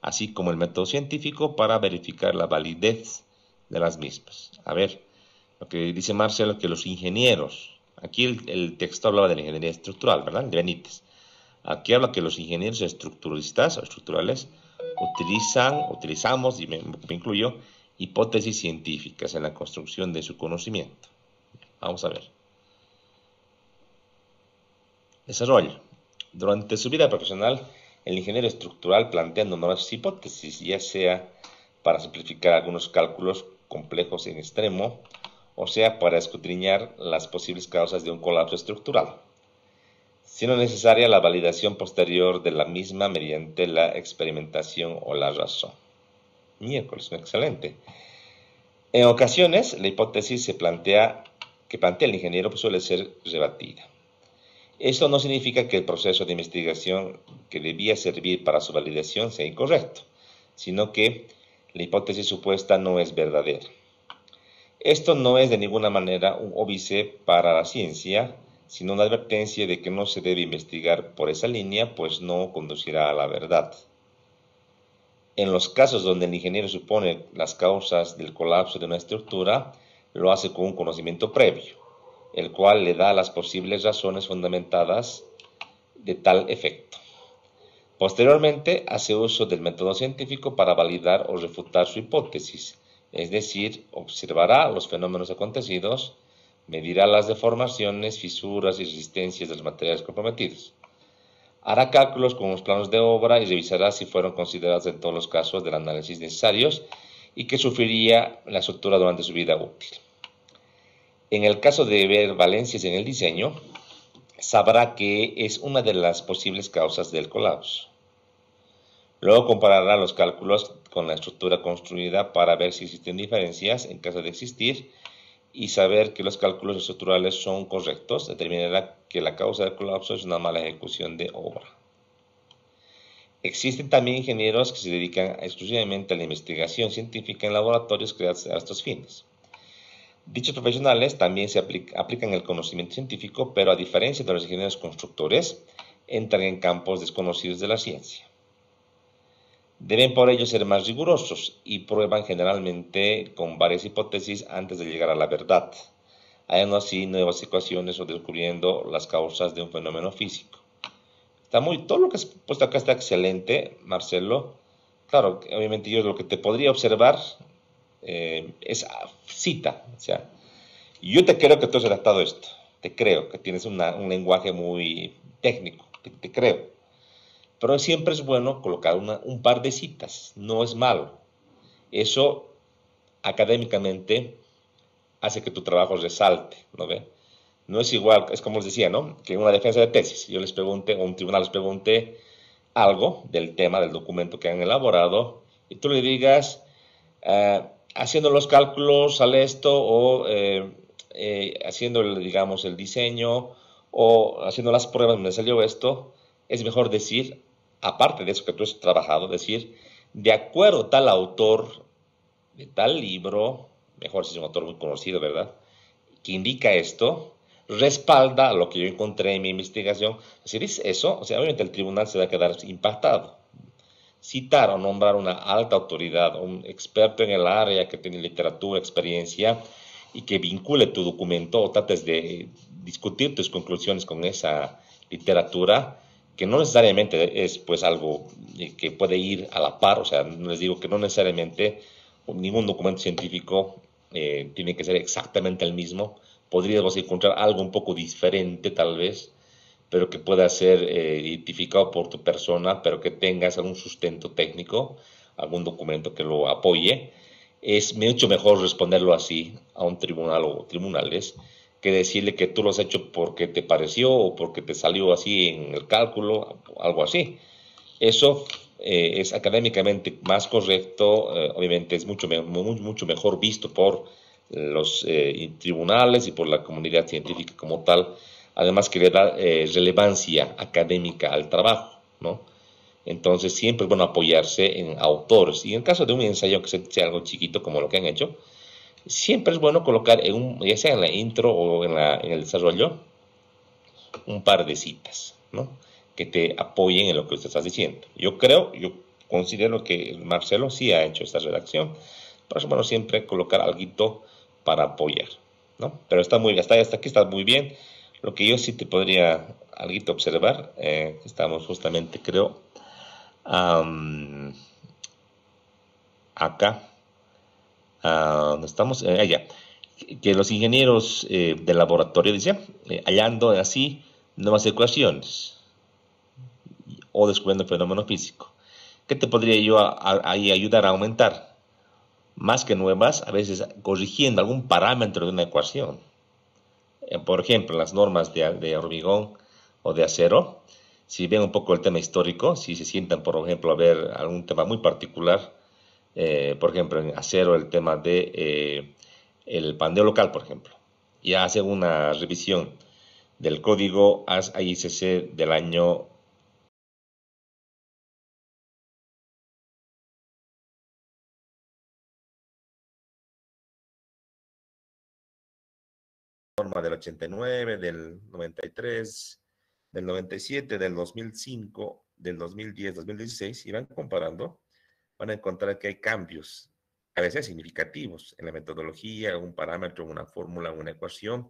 así como el método científico para verificar la validez de las mismas. A ver, lo que dice Marcelo es que los ingenieros, aquí el texto hablaba de la ingeniería estructural, ¿verdad? De Benítez. Aquí habla que los ingenieros estructuralistas o estructurales utilizamos, y me incluyo, hipótesis científicas en la construcción de su conocimiento. Vamos a ver. Desarrollo. Durante su vida profesional, el ingeniero estructural plantea numerosas hipótesis, ya sea para simplificar algunos cálculos complejos en extremo o sea, para escudriñar las posibles causas de un colapso estructural, siendo necesaria la validación posterior de la misma mediante la experimentación o la razón. Miércoles, excelente. En ocasiones, la hipótesis que plantea el ingeniero suele ser rebatida. Esto no significa que el proceso de investigación que debía servir para su validación sea incorrecto, sino que la hipótesis supuesta no es verdadera. Esto no es de ninguna manera un óbice para la ciencia, sino una advertencia de que no se debe investigar por esa línea, pues no conducirá a la verdad. En los casos donde el ingeniero supone las causas del colapso de una estructura, lo hace con un conocimiento previo, el cual le da las posibles razones fundamentadas de tal efecto. Posteriormente, hace uso del método científico para validar o refutar su hipótesis, es decir, observará los fenómenos acontecidos, medirá las deformaciones, fisuras y resistencias de los materiales comprometidos. Hará cálculos con los planos de obra y revisará si fueron considerados en todos los casos del análisis necesarios y que sufriría la estructura durante su vida útil. En el caso de ver valencias en el diseño, sabrá que es una de las posibles causas del colapso. Luego comparará los cálculos con la estructura construida para ver si existen diferencias en caso de existir y saber que los cálculos estructurales son correctos, determinará que la causa del colapso es una mala ejecución de obra. Existen también ingenieros que se dedican exclusivamente a la investigación científica en laboratorios creados a estos fines. Dichos profesionales también se aplican el conocimiento científico, pero a diferencia de los ingenieros constructores, entran en campos desconocidos de la ciencia. Deben por ello ser más rigurosos y prueban generalmente con varias hipótesis antes de llegar a la verdad, hallando así nuevas ecuaciones o descubriendo las causas de un fenómeno físico. Todo lo que has puesto acá está excelente, Marcelo. Claro, obviamente yo lo que te podría observar es cita, o sea, yo te creo que tú has redactado esto, te creo que tienes un lenguaje muy técnico, te creo. Pero siempre es bueno colocar un par de citas, no es malo. Eso académicamente hace que tu trabajo resalte, ¿no ve? No es igual, es como les decía, ¿no? Que en una defensa de tesis, yo les pregunté, o un tribunal les pregunté algo del tema, del documento que han elaborado, y tú le digas, haciendo los cálculos sale esto, o haciendo, digamos, el diseño, o haciendo las pruebas me salió esto, es mejor decir, aparte de eso que tú has trabajado, decir, de acuerdo a tal autor de tal libro, mejor si es un autor muy conocido, ¿verdad?, que indica esto, respalda lo que yo encontré en mi investigación. Si dices eso, o sea, obviamente el tribunal se va a quedar impactado. Citar o nombrar una alta autoridad, un experto en el área que tiene literatura, experiencia, y que vincule tu documento o trates de discutir tus conclusiones con esa literatura, que no necesariamente es pues algo que puede ir a la par, o sea, no les digo que no necesariamente ningún documento científico tiene que ser exactamente el mismo, podríamos encontrar algo un poco diferente tal vez, pero que pueda ser identificado por tu persona, pero que tengas algún sustento técnico, algún documento que lo apoye. Es mucho mejor responderlo así a un tribunal o tribunales que decirle que tú lo has hecho porque te pareció o porque te salió así en el cálculo, algo así. Eso es académicamente más correcto, obviamente es mucho mejor visto por los tribunales y por la comunidad científica como tal, además que le da relevancia académica al trabajo, ¿no? Entonces siempre es bueno apoyarse en autores, y en caso de un ensayo que sea algo chiquito como lo que han hecho, siempre es bueno colocar, ya sea en la intro o en el desarrollo, un par de citas, ¿no?, que te apoyen en lo que usted está diciendo. Yo considero que Marcelo sí ha hecho esta redacción, pero es bueno siempre colocar algo para apoyar, ¿no? Pero está muy bien, hasta aquí está muy bien. Lo que yo sí te podría algo observar, estamos justamente, creo, acá, donde estamos, allá, que los ingenieros del laboratorio, dice, hallando así nuevas ecuaciones o descubriendo el fenómeno físico. ¿Qué te podría yo ahí ayudar a aumentar? más que nuevas, a veces corrigiendo algún parámetro de una ecuación. Por ejemplo, las normas de hormigón o de acero, si ven un poco el tema histórico, si se sientan, por ejemplo, a ver algún tema muy particular, por ejemplo, en acero el tema de el pandeo local, por ejemplo, y hacen una revisión del código AICC del año norma del 89, del 93, del 97, del 2005, del 2010, 2016, y van comparando, van a encontrar que hay cambios, a veces significativos, en la metodología, un parámetro, una fórmula, una ecuación,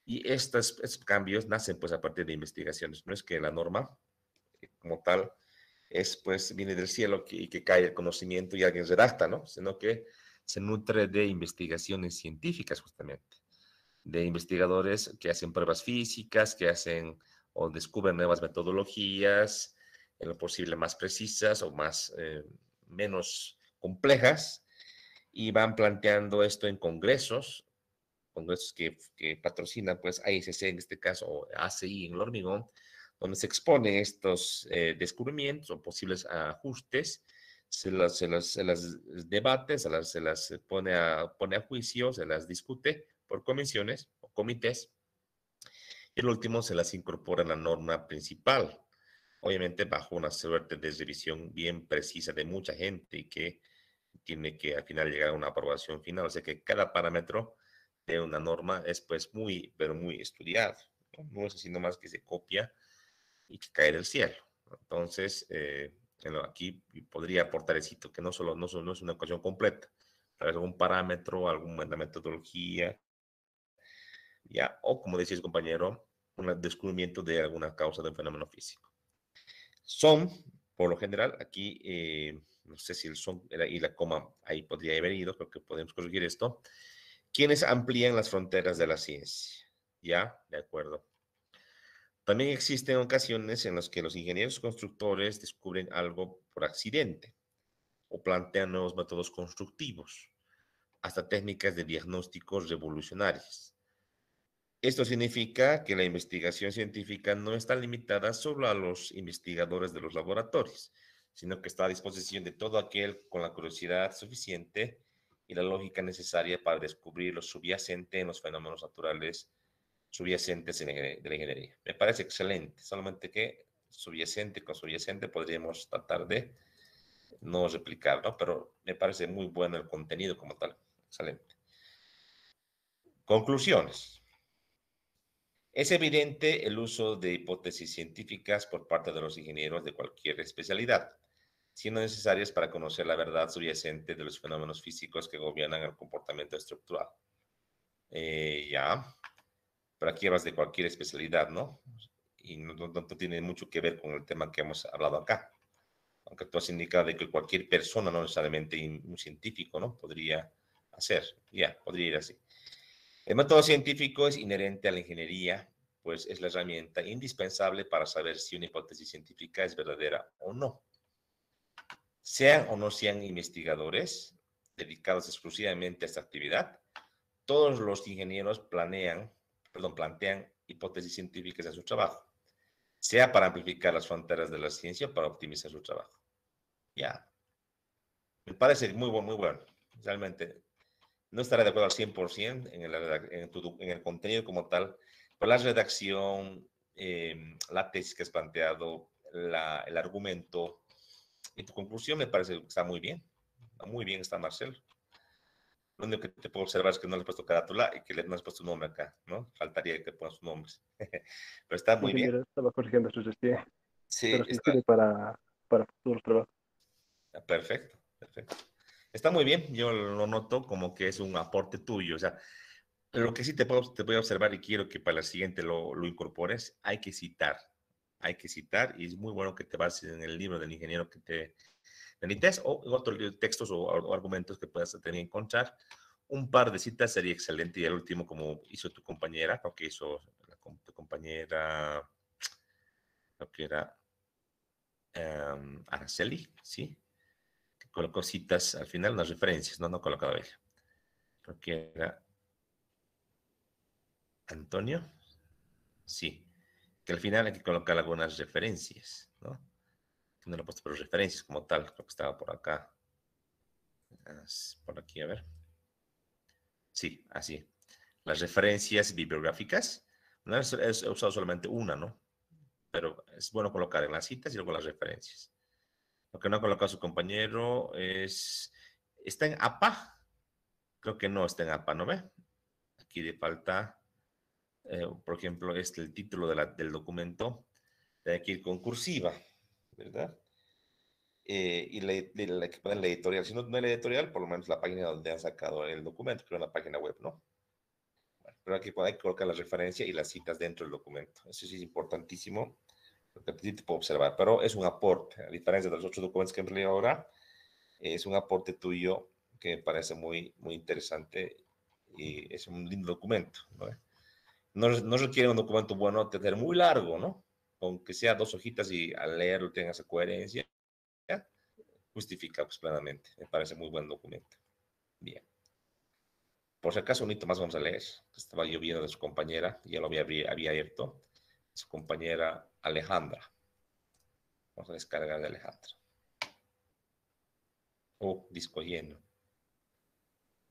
y estos cambios nacen pues a partir de investigaciones. No es que la norma como tal es pues viene del cielo y que cae el conocimiento y alguien redacta, ¿no? Sino que se nutre de investigaciones científicas justamente, de investigadores que hacen pruebas físicas, que hacen o descubren nuevas metodologías, en lo posible más precisas o menos complejas, y van planteando esto en congresos que patrocina pues AICC en este caso, o ACI en el hormigón, donde se exponen estos descubrimientos o posibles ajustes, se las debate, se las pone a juicio, se las discute por comisiones o comités, y el último se las incorpora en la norma principal, obviamente bajo una suerte de revisión bien precisa de mucha gente y que tiene que al final llegar a una aprobación final. O sea que cada parámetro de una norma es pues muy, pero muy estudiado. No es así nomás que se copia y que cae del cielo. Entonces, aquí podría aportar éxito que no es una ecuación completa, tal vez algún parámetro, alguna metodología, ya, o como decía el compañero, un descubrimiento de alguna causa de un fenómeno físico. Son, por lo general, aquí, no sé si el son y la coma ahí podría haber ido, creo que podemos corregir esto, quienes amplían las fronteras de la ciencia. ¿Ya? De acuerdo. También existen ocasiones en las que los ingenieros constructores descubren algo por accidente o plantean nuevos métodos constructivos, hasta técnicas de diagnósticos revolucionarias. Esto significa que la investigación científica no está limitada solo a los investigadores de los laboratorios, sino que está a disposición de todo aquel con la curiosidad suficiente y la lógica necesaria para descubrir lo subyacente en los fenómenos naturales subyacentes de la ingeniería. Me parece excelente, solamente que subyacente con subyacente podríamos tratar de no replicar, ¿no? Pero me parece muy bueno el contenido como tal. Excelente. Conclusiones. Es evidente el uso de hipótesis científicas por parte de los ingenieros de cualquier especialidad, siendo necesarias para conocer la verdad subyacente de los fenómenos físicos que gobiernan el comportamiento estructural. Ya, pero aquí hablas de cualquier especialidad, ¿no? Y no tiene mucho que ver con el tema que hemos hablado acá. Aunque tú has indicado de que cualquier persona, no necesariamente un científico, ¿no? Podría hacer, ya, podría ir así. El método científico es inherente a la ingeniería, pues es la herramienta indispensable para saber si una hipótesis científica es verdadera o no. Sean o no sean investigadores dedicados exclusivamente a esta actividad, todos los ingenieros plantean hipótesis científicas en su trabajo, sea para amplificar las fronteras de la ciencia o para optimizar su trabajo. Ya, me parece muy bueno. Realmente no estaré de acuerdo al 100% en el contenido como tal, pero la redacción, la tesis que has planteado, el argumento y tu conclusión me parece que está muy bien. Muy bien está Marcelo. Lo único que te puedo observar es que no le has puesto carátula y que no le has puesto nombre acá, ¿no? Faltaría que pongas sus nombres. Pero está Sí, muy sí, bien. mira, estaba corrigiendo su gestión, Sí, pero sí está sirve para futuros trabajos. perfecto, perfecto. Está muy bien, yo lo noto como que es un aporte tuyo, o sea, lo que sí te voy a observar y quiero que para la siguiente lo incorpores, hay que citar y es muy bueno que te bases en el libro del ingeniero que te necesites o en otros textos o argumentos que puedas tener que encontrar. Un par de citas sería excelente y el último como hizo tu compañera, lo que hizo tu compañera, lo que era Araceli, ¿sí? colocó citas al final, unas referencias, no colocaba ella. Creo que era Antonio. Sí, que al final hay que colocar algunas referencias, ¿no? Que no lo he puesto por referencias como tal, creo que estaba por acá. Por aquí, a ver. Sí, así. Las referencias bibliográficas. No he usado solamente una, ¿no? Pero es bueno colocar en las citas y luego las referencias. Lo que no ha colocado su compañero es... ¿Está en APA? Creo que no está en APA, ¿no ve? Aquí le falta, por ejemplo, el título del documento. Tiene que ir con cursiva, ¿verdad? Y la que pone la editorial. Si no, no es la editorial, por lo menos la página donde han sacado el documento, que es una página web, ¿no? Bueno, pero hay que colocar la referencia y las citas dentro del documento. Eso sí es importantísimo, porque a ti te puedo observar, pero es un aporte, a diferencia de los otros documentos que hemos leído ahora, es un aporte tuyo que me parece muy, muy interesante y es un lindo documento, ¿no? No requiere un documento bueno tener muy largo, ¿no? Aunque sea 2 hojitas y al leerlo tenga esa coherencia, justifica pues plenamente. Me parece muy buen documento. Bien. Por si acaso, un hito más vamos a leer. Estaba yo viendo de su compañera, ya lo había abierto. Su compañera Alejandra. Vamos a descargar de Alejandra. Oh, disco lleno.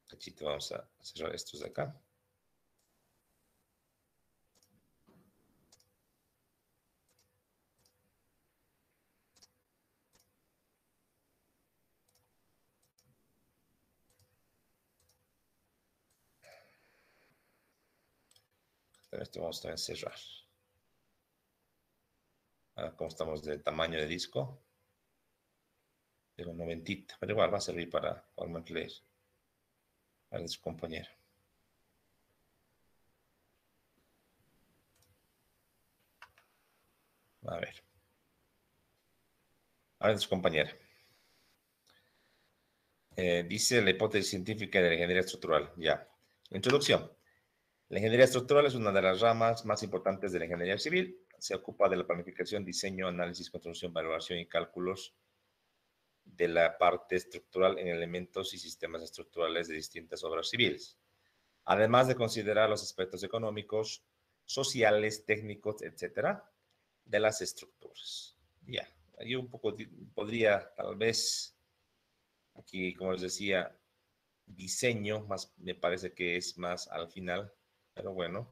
Cachito, vamos a cerrar estos de acá. Esto vamos a cerrar. Ahora, como estamos de tamaño de disco, de un 90, pero igual va a servir para leer a su compañera. A ver. Ahora su compañera. Dice la hipótesis científica de la ingeniería estructural. Ya. Introducción. La ingeniería estructural es una de las ramas más importantes de la ingeniería civil. Se ocupa de la planificación, diseño, análisis, construcción, valoración y cálculos de la parte estructural en elementos y sistemas estructurales de distintas obras civiles, además de considerar los aspectos económicos, sociales, técnicos, etcétera, de las estructuras. Ya, yo un poco podría, tal vez, aquí, como les decía, diseño, más, me parece que es más al final, pero bueno,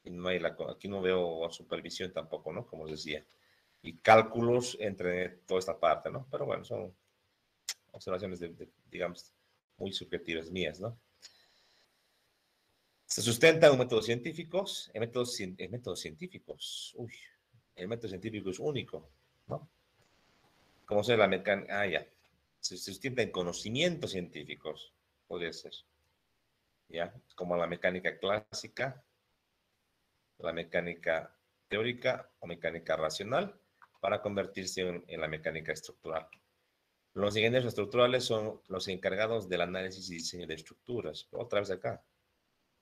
no hay aquí no veo supervisión tampoco, ¿no? Como les decía. Y cálculos entre toda esta parte, ¿no? Pero bueno, son observaciones, digamos, muy subjetivas mías, ¿no? Se sustenta en métodos científicos, en métodos científicos, uy, el método científico es único, ¿no? Como sea la mecánica, ya, se sustenta en conocimientos científicos, podría ser, ¿ya? Como la mecánica clásica, la mecánica teórica o mecánica racional, para convertirse en la mecánica estructural. Los ingenieros estructurales son los encargados del análisis y diseño de estructuras. Otra vez acá.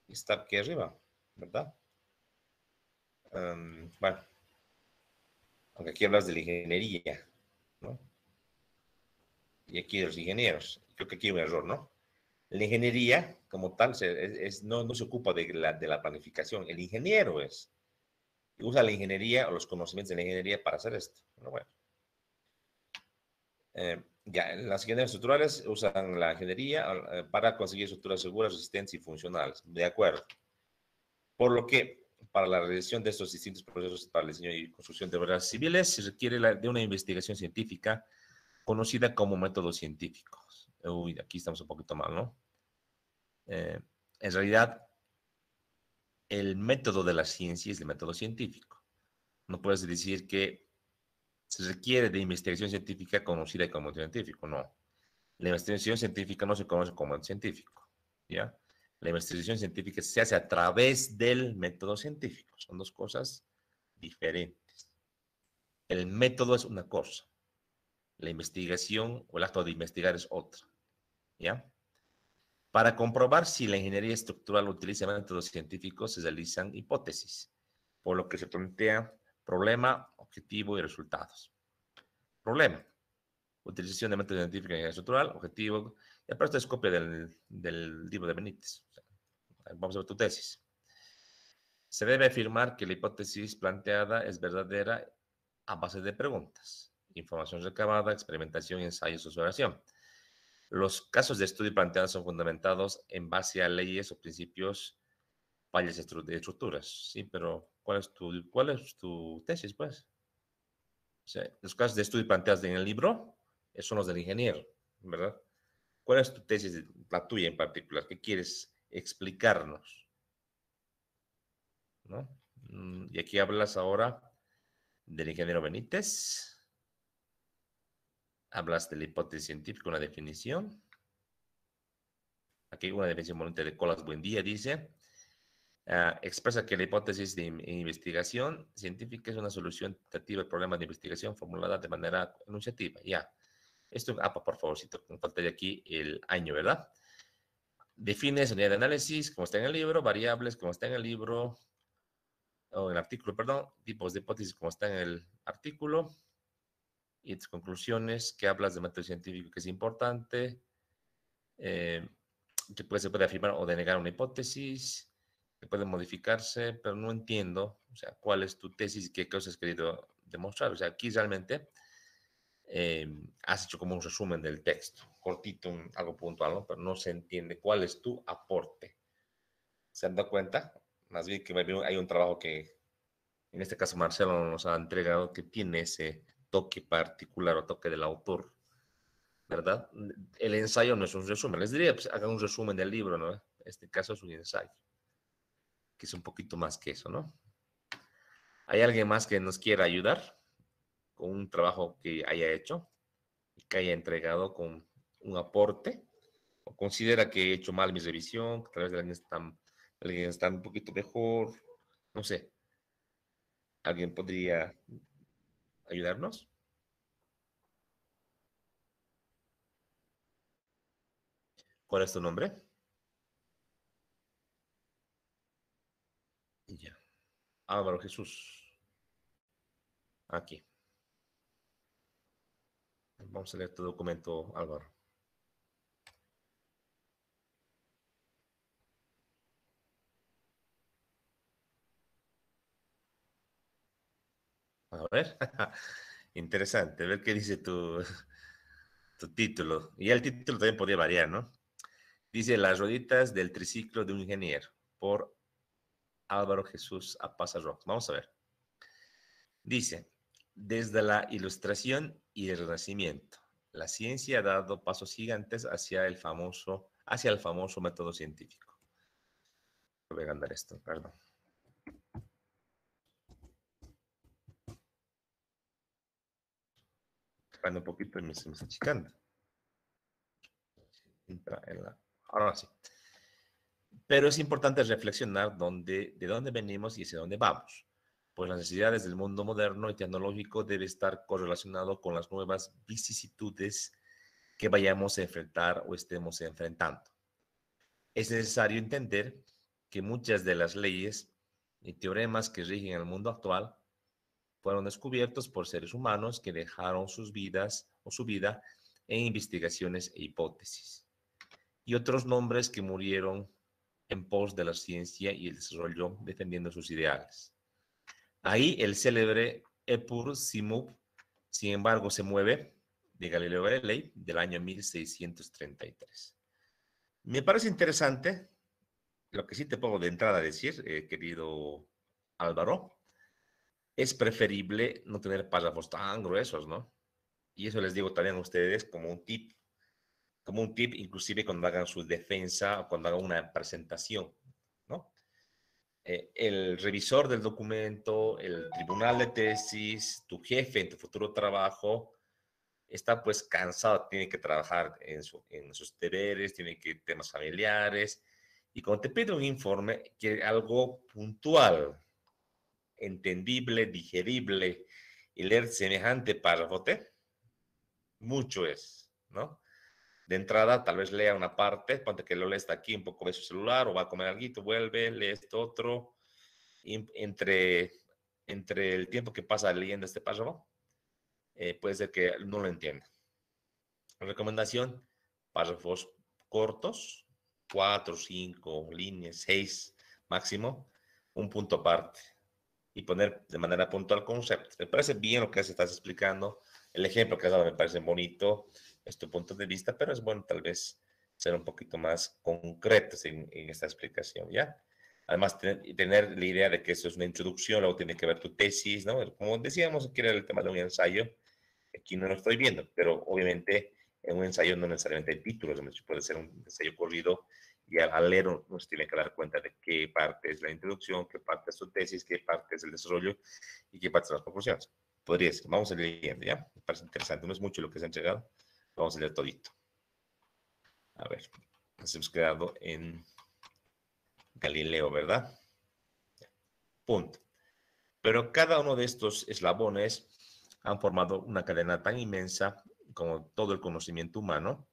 Está aquí arriba, ¿verdad? Bueno, aunque aquí hablas de la ingeniería, ¿no? Y aquí de los ingenieros. Creo que aquí hay un error, ¿no? La ingeniería, como tal, no se ocupa de la planificación. El ingeniero usa la ingeniería o los conocimientos de la ingeniería para hacer esto. Pero bueno. Ya, las ingenierías estructurales usan la ingeniería para conseguir estructuras seguras, resistentes y funcionales. De acuerdo. Por lo que, para la realización de estos distintos procesos para el diseño y construcción de obras civiles, se requiere de una investigación científica conocida como métodos científicos. Uy, aquí estamos un poquito mal, ¿no? En realidad, el método de la ciencia es el método científico. No puedes decir que se requiere de investigación científica conocida como científico, no. La investigación científica no se conoce como científico, ¿ya? La investigación científica se hace a través del método científico. Son dos cosas diferentes. El método es una cosa. La investigación o el acto de investigar es otra, ¿ya? Para comprobar si la ingeniería estructural utiliza métodos científicos, se realizan hipótesis, por lo que se plantea problema, objetivo y resultados. Problema. Utilización de métodos científicos en ingeniería estructural, objetivo. Y aparte es copia del libro de Benítez. O sea, vamos a ver tu tesis. Se debe afirmar que la hipótesis planteada es verdadera a base de preguntas, información recabada, experimentación, ensayos, observación. Los casos de estudio planteados son fundamentados en base a leyes o principios fallas de estructuras. Sí, pero ¿cuál es tu tesis, pues? O sea, los casos de estudio planteados en el libro son los del ingeniero, ¿verdad? ¿Cuál es tu tesis, la tuya en particular? ¿Qué quieres explicarnos? ¿No? Y aquí hablas ahora del ingeniero Benítez. Hablas de la hipótesis científica, una definición. Aquí una definición bonita de Colas Buendía dice, expresa que la hipótesis de investigación científica es una solución tentativa de problemas de investigación formulada de manera enunciativa. Ya. Esto, por favorcito, me faltaría aquí el año, ¿verdad? Define unidad de análisis, como está en el libro, variables, como está en el libro, o en el artículo, perdón, tipos de hipótesis, como está en el artículo, y tus conclusiones, que hablas de método científico que es importante, que se puede afirmar o denegar una hipótesis, que puede modificarse, pero no entiendo, o sea, cuál es tu tesis y qué cosas has querido demostrar. O sea, aquí realmente has hecho como un resumen del texto, cortito, algo puntual, ¿no? Pero no se entiende cuál es tu aporte. ¿Se han dado cuenta? Más bien que hay un trabajo que, en este caso, Marcelo nos ha entregado que tiene ese toque particular o toque del autor, ¿verdad? El ensayo no es un resumen. Les diría, pues hagan un resumen del libro, ¿no? En este caso es un ensayo, que es un poquito más que eso, ¿no? ¿Hay alguien más que nos quiera ayudar con un trabajo que haya hecho y que haya entregado con un aporte? ¿O considera que he hecho mal mi revisión, que tal vez alguien está un poquito mejor? No sé. ¿Alguien podría ayudarnos? ¿Cuál es tu nombre? Ya. Álvaro Jesús. Aquí. Vamos a leer tu documento, Álvaro. A ver. Interesante. A ver qué dice tu título. Y el título también podría variar, ¿no? Dice Las rueditas del triciclo de un ingeniero, por Álvaro Jesús Apaza Rox. Vamos a ver. Dice, desde la Ilustración y el Renacimiento, la ciencia ha dado pasos gigantes hacia el famoso método científico. Voy a andar esto, perdón. Esperando un poquito y se me está achicando. Ahora sí. Pero es importante reflexionar de dónde venimos y hacia dónde vamos, pues las necesidades del mundo moderno y tecnológico debe estar correlacionado con las nuevas vicisitudes que vayamos a enfrentar o estemos enfrentando. Es necesario entender que muchas de las leyes y teoremas que rigen el mundo actual fueron descubiertos por seres humanos que dejaron sus vidas o su vida en investigaciones e hipótesis, y otros nombres que murieron en pos de la ciencia y el desarrollo defendiendo sus ideales. Ahí el célebre Epur Simub, sin embargo, se mueve de Galileo Galilei del año 1633. Me parece interesante lo que sí te puedo de entrada decir, querido Álvaro, es preferible no tener párrafos tan gruesos, ¿no? Y eso les digo también a ustedes como un tip inclusive cuando hagan su defensa o cuando hagan una presentación, ¿no? El revisor del documento, el tribunal de tesis, tu jefe en tu futuro trabajo, está pues cansado, tiene que trabajar en sus deberes, tiene que temas familiares, y cuando te pide un informe, quiere algo puntual, entendible, digerible, y leer semejante párrafo, mucho es, ¿no? De entrada, tal vez lea una parte, ponte que lo lee hasta aquí, un poco de su celular, o va a comer algo, vuelve, lee esto otro, y entre el tiempo que pasa leyendo este párrafo, puede ser que no lo entienda. Recomendación, párrafos cortos, 4, 5 líneas, 6 máximo, un punto aparte y poner de manera puntual conceptos. Me parece bien lo que estás explicando. El ejemplo que has dado me parece bonito, es tu punto de vista, pero es bueno tal vez ser un poquito más concretos en esta explicación, ¿ya? Además, tener la idea de que eso es una introducción, luego tiene que ver tu tesis, ¿no? Como decíamos, aquí era el tema de un ensayo, aquí no lo estoy viendo, pero obviamente en un ensayo no necesariamente hay títulos, puede ser un ensayo corrido y al leer uno se tiene que dar cuenta de qué parte es la introducción, qué parte es su tesis, qué parte es el desarrollo y qué parte son las conclusiones. Podría ser, vamos a ir leyendo, ¿ya? Me parece interesante, no es mucho lo que se ha entregado, vamos a leer todito. A ver, nos hemos quedado en Galileo, ¿verdad? Punto. Pero cada uno de estos eslabones han formado una cadena tan inmensa como todo el conocimiento humano,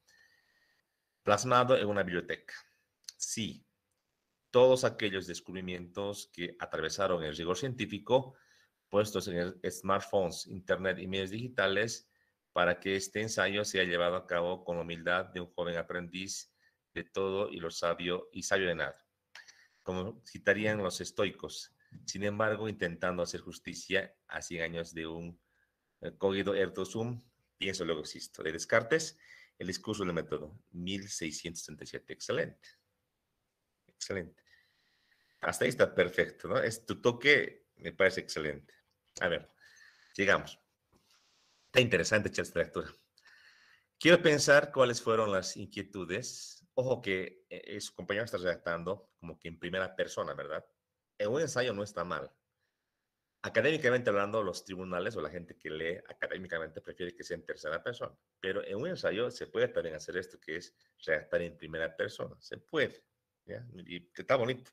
plasmado en una biblioteca. Sí, todos aquellos descubrimientos que atravesaron el rigor científico, puestos en smartphones, internet y medios digitales, para que este ensayo sea llevado a cabo con humildad de un joven aprendiz de todo y lo sabio y sabio de nada, como citarían los estoicos. Sin embargo, intentando hacer justicia a 100 años de un cogito ergo sum, pienso luego existo. De Descartes, el discurso del método, 1637. Excelente, excelente. Hasta ahí está perfecto, ¿no? Es tu toque, me parece excelente. A ver, sigamos. Está interesante esta lectura. Quiero pensar cuáles fueron las inquietudes. Ojo que su compañero está redactando como que en primera persona, ¿verdad? En un ensayo no está mal. Académicamente hablando, los tribunales o la gente que lee académicamente prefiere que sea en tercera persona. Pero en un ensayo se puede también hacer esto, que es redactar en primera persona. Se puede, ¿ya? Y está bonito.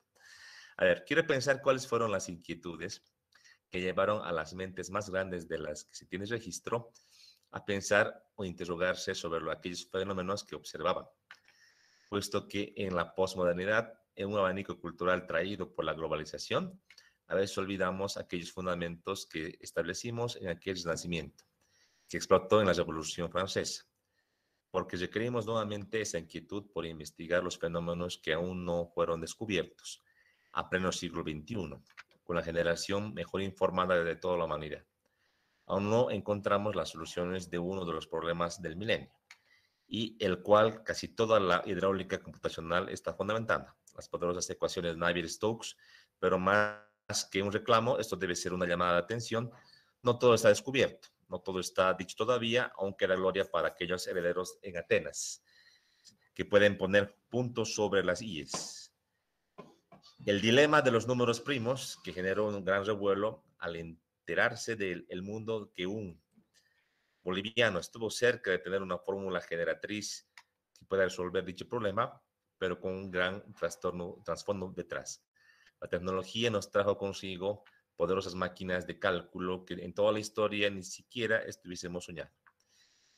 A ver, quiero pensar cuáles fueron las inquietudes que llevaron a las mentes más grandes de las que se tiene registro a pensar o interrogarse sobre aquellos fenómenos que observaban, puesto que en la posmodernidad, en un abanico cultural traído por la globalización, a veces olvidamos aquellos fundamentos que establecimos en aquel renacimiento, que explotó en la Revolución Francesa, porque requerimos nuevamente esa inquietud por investigar los fenómenos que aún no fueron descubiertos, a pleno siglo XXI, con la generación mejor informada de toda la humanidad. Aún no encontramos las soluciones de uno de los problemas del milenio, y el cual casi toda la hidráulica computacional está fundamentando, las poderosas ecuaciones Navier-Stokes, pero más que un reclamo, esto debe ser una llamada de atención. No todo está descubierto, no todo está dicho todavía, aunque la gloria para aquellos herederos en Atenas, que pueden poner puntos sobre las íes. El dilema de los números primos, que generó un gran revuelo al enterarse del mundo que un boliviano estuvo cerca de tener una fórmula generatriz que pueda resolver dicho problema, pero con un gran trasfondo detrás. La tecnología nos trajo consigo poderosas máquinas de cálculo que en toda la historia ni siquiera estuviésemos soñando.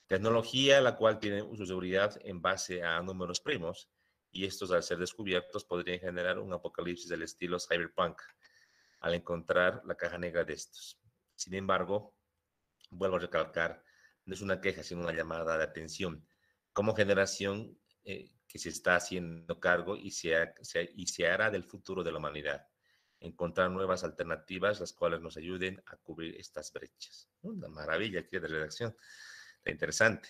Tecnología la cual tiene su seguridad en base a números primos, y estos al ser descubiertos podrían generar un apocalipsis del estilo cyberpunk al encontrar la caja negra de estos. Sin embargo, vuelvo a recalcar, no es una queja, sino una llamada de atención. Como generación que se está haciendo cargo y se hará del futuro de la humanidad. Encontrar nuevas alternativas, las cuales nos ayuden a cubrir estas brechas. Una maravilla aquí de redacción. Está interesante.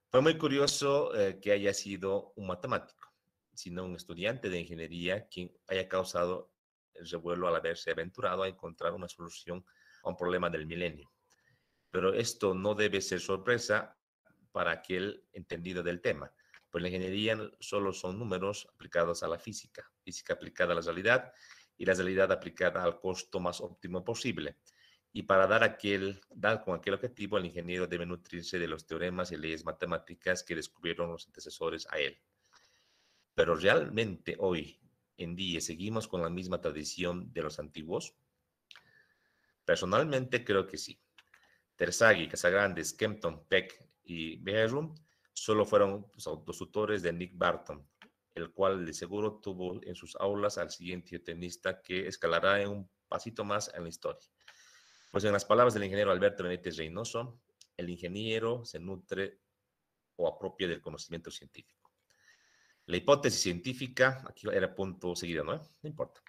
Fue muy curioso que haya sido un matemático, sino un estudiante de ingeniería quien haya causado el revuelo al haberse aventurado a encontrar una solución a un problema del milenio. Pero esto no debe ser sorpresa para aquel entendido del tema, pues la ingeniería solo son números aplicados a la física, física aplicada a la realidad y la realidad aplicada al costo más óptimo posible. Y para dar con aquel objetivo, el ingeniero debe nutrirse de los teoremas y leyes matemáticas que descubrieron los antecesores a él. Pero realmente hoy en día seguimos con la misma tradición de los antiguos. Personalmente creo que sí. Terzaghi, Casagrande, Kempton, Peck y Behrum solo fueron los tutores de Nick Barton, el cual de seguro tuvo en sus aulas al siguiente tenista que escalará en un pasito más en la historia. Pues en las palabras del ingeniero Alberto Benítez Reynoso, el ingeniero se nutre o apropia del conocimiento científico. La hipótesis científica, aquí era punto seguido, ¿no? No importa.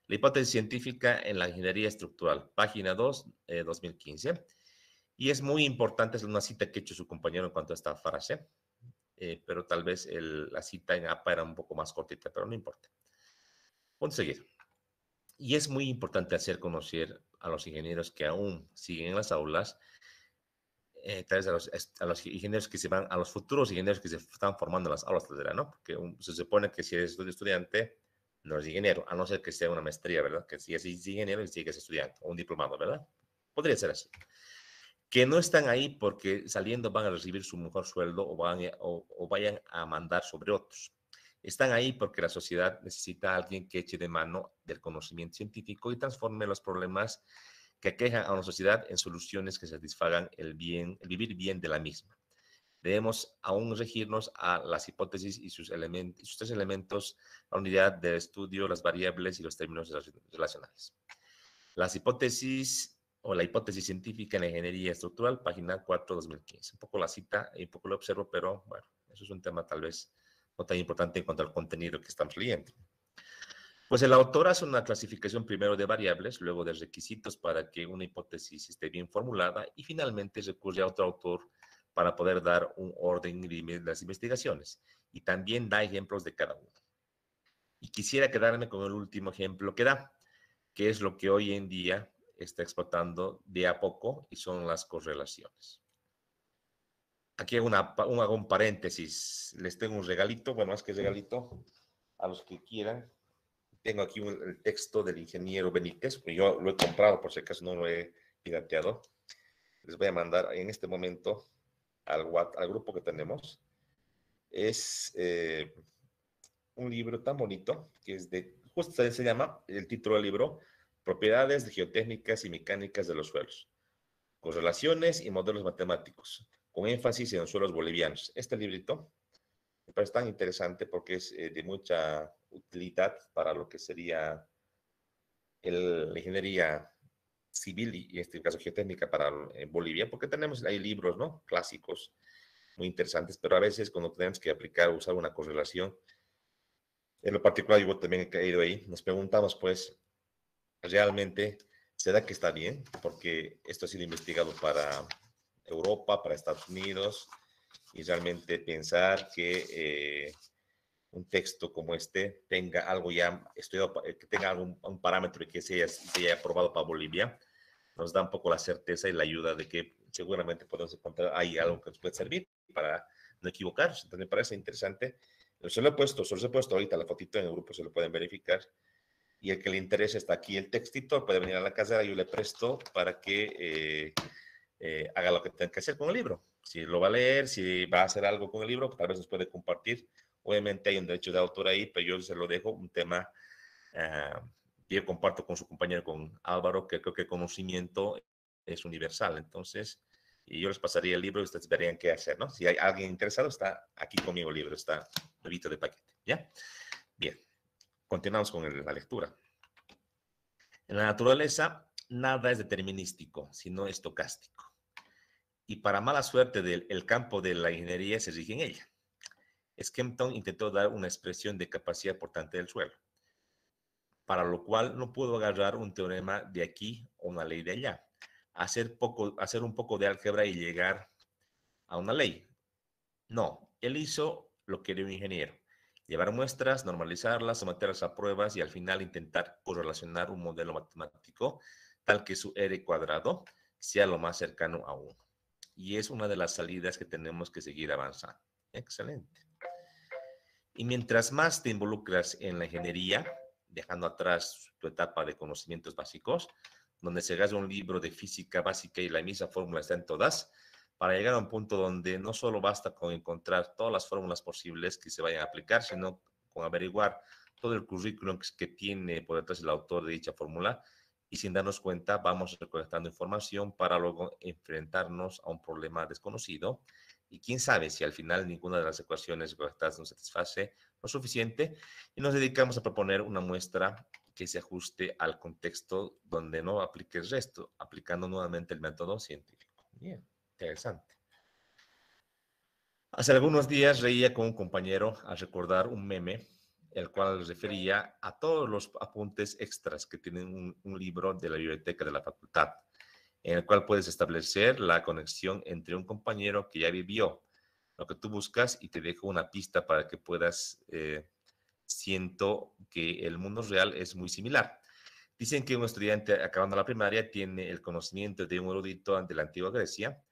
La hipótesis científica en la ingeniería estructural, página 2, 2015. Y es muy importante, es una cita que ha hecho su compañero en cuanto a esta frase, pero tal vez la cita en APA era un poco más cortita, pero no importa. Punto seguido. Y es muy importante hacer conocer a los ingenieros que aún siguen en las aulas, tal vez a los ingenieros que se van, a los futuros ingenieros que se están formando en las aulas, ¿no? Porque se supone que si eres estudiante, no eres ingeniero, a no ser que sea una maestría, ¿verdad? Que si es ingeniero y sigues estudiante, o un diplomado, ¿verdad? Podría ser así. Que no están ahí porque saliendo van a recibir su mejor sueldo o vayan a mandar sobre otros. Están ahí porque la sociedad necesita a alguien que eche de mano del conocimiento científico y transforme los problemas que aquejan a una sociedad en soluciones que satisfagan el vivir bien de la misma. Debemos aún regirnos a las hipótesis y sus tres elementos, la unidad de estudio, las variables y los términos relacionales. Las hipótesis o la hipótesis científica en la ingeniería estructural, página 4, 2015. Un poco la cita y un poco lo observo, pero bueno, eso es un tema tal vez no tan importante en cuanto al contenido que estamos leyendo. Pues el autor hace una clasificación primero de variables, luego de requisitos para que una hipótesis esté bien formulada y finalmente recurre a otro autor para poder dar un orden de las investigaciones y también da ejemplos de cada uno. Y quisiera quedarme con el último ejemplo que da, que es lo que hoy en día está explotando de a poco y son las correlaciones. Aquí hago un paréntesis, les tengo un regalito, bueno, más que regalito, a los que quieran. Tengo aquí el texto del ingeniero Benítez, que yo lo he comprado, por si acaso no lo he pirateado. Les voy a mandar en este momento al grupo que tenemos. Es un libro tan bonito que es justo se llama el título del libro, Propiedades geotécnicas y mecánicas de los suelos, correlaciones y modelos matemáticos, con énfasis en los suelos bolivianos. Este librito me parece tan interesante porque es de mucha utilidad para lo que sería la ingeniería civil y en este caso geotécnica para Bolivia, porque tenemos ahí libros, ¿no? Clásicos, muy interesantes, pero a veces cuando tenemos que aplicar o usar una correlación, en lo particular yo también he caído ahí, nos preguntamos pues, ¿realmente será que está bien? Porque esto ha sido investigado para Europa, para Estados Unidos, y realmente pensar que un texto como este tenga algo ya estudiado, que tenga un parámetro que se haya aprobado para Bolivia, nos da un poco la certeza y la ayuda de que seguramente podemos encontrar ahí algo que nos puede servir para no equivocarnos. Entonces me parece interesante. Se lo he puesto ahorita la fotito en el grupo, se lo pueden verificar. Y el que le interese está aquí el textito, puede venir a la casa, yo le presto para que haga lo que tenga que hacer con el libro. Si lo va a leer, si va a hacer algo con el libro, tal vez nos puede compartir. Obviamente hay un derecho de autor ahí, pero yo se lo dejo, un tema que yo comparto con su compañero, con Álvaro, que creo que el conocimiento es universal. Entonces, y yo les pasaría el libro y ustedes verían qué hacer, ¿no? Si hay alguien interesado, está aquí conmigo el libro, está nuevito de paquete, ¿ya? Bien, continuamos con la lectura. En la naturaleza, nada es determinístico, sino estocástico. Y para mala suerte el campo de la ingeniería se rige en ella. Skempton intentó dar una expresión de capacidad portante del suelo, para lo cual no pudo agarrar un teorema de aquí o una ley de allá, hacer un poco de álgebra y llegar a una ley. No, él hizo lo que era un ingeniero, llevar muestras, normalizarlas, someterlas a pruebas y al final intentar correlacionar un modelo matemático tal que su R cuadrado sea lo más cercano a 1. Y es una de las salidas que tenemos que seguir avanzando. Excelente. Y mientras más te involucras en la ingeniería, dejando atrás tu etapa de conocimientos básicos, donde se agarra un libro de física básica y la misma fórmula está en todas, para llegar a un punto donde no solo basta con encontrar todas las fórmulas posibles que se vayan a aplicar, sino con averiguar todo el currículum que tiene por detrás el autor de dicha fórmula y sin darnos cuenta vamos recolectando información para luego enfrentarnos a un problema desconocido y quién sabe si al final ninguna de las ecuaciones recolectadas nos satisface lo suficiente y nos dedicamos a proponer una muestra que se ajuste al contexto donde no aplique el resto, aplicando nuevamente el método científico. Bien, interesante. Hace algunos días reía con un compañero al recordar un meme, el cual refería a todos los apuntes extras que tienen un libro de la biblioteca de la facultad, en el cual puedes establecer la conexión entre un compañero que ya vivió lo que tú buscas y te dejo una pista para que puedas, siento que el mundo real es muy similar. Dicen que un estudiante acabando la primaria tiene el conocimiento de un erudito de la antigua Grecia.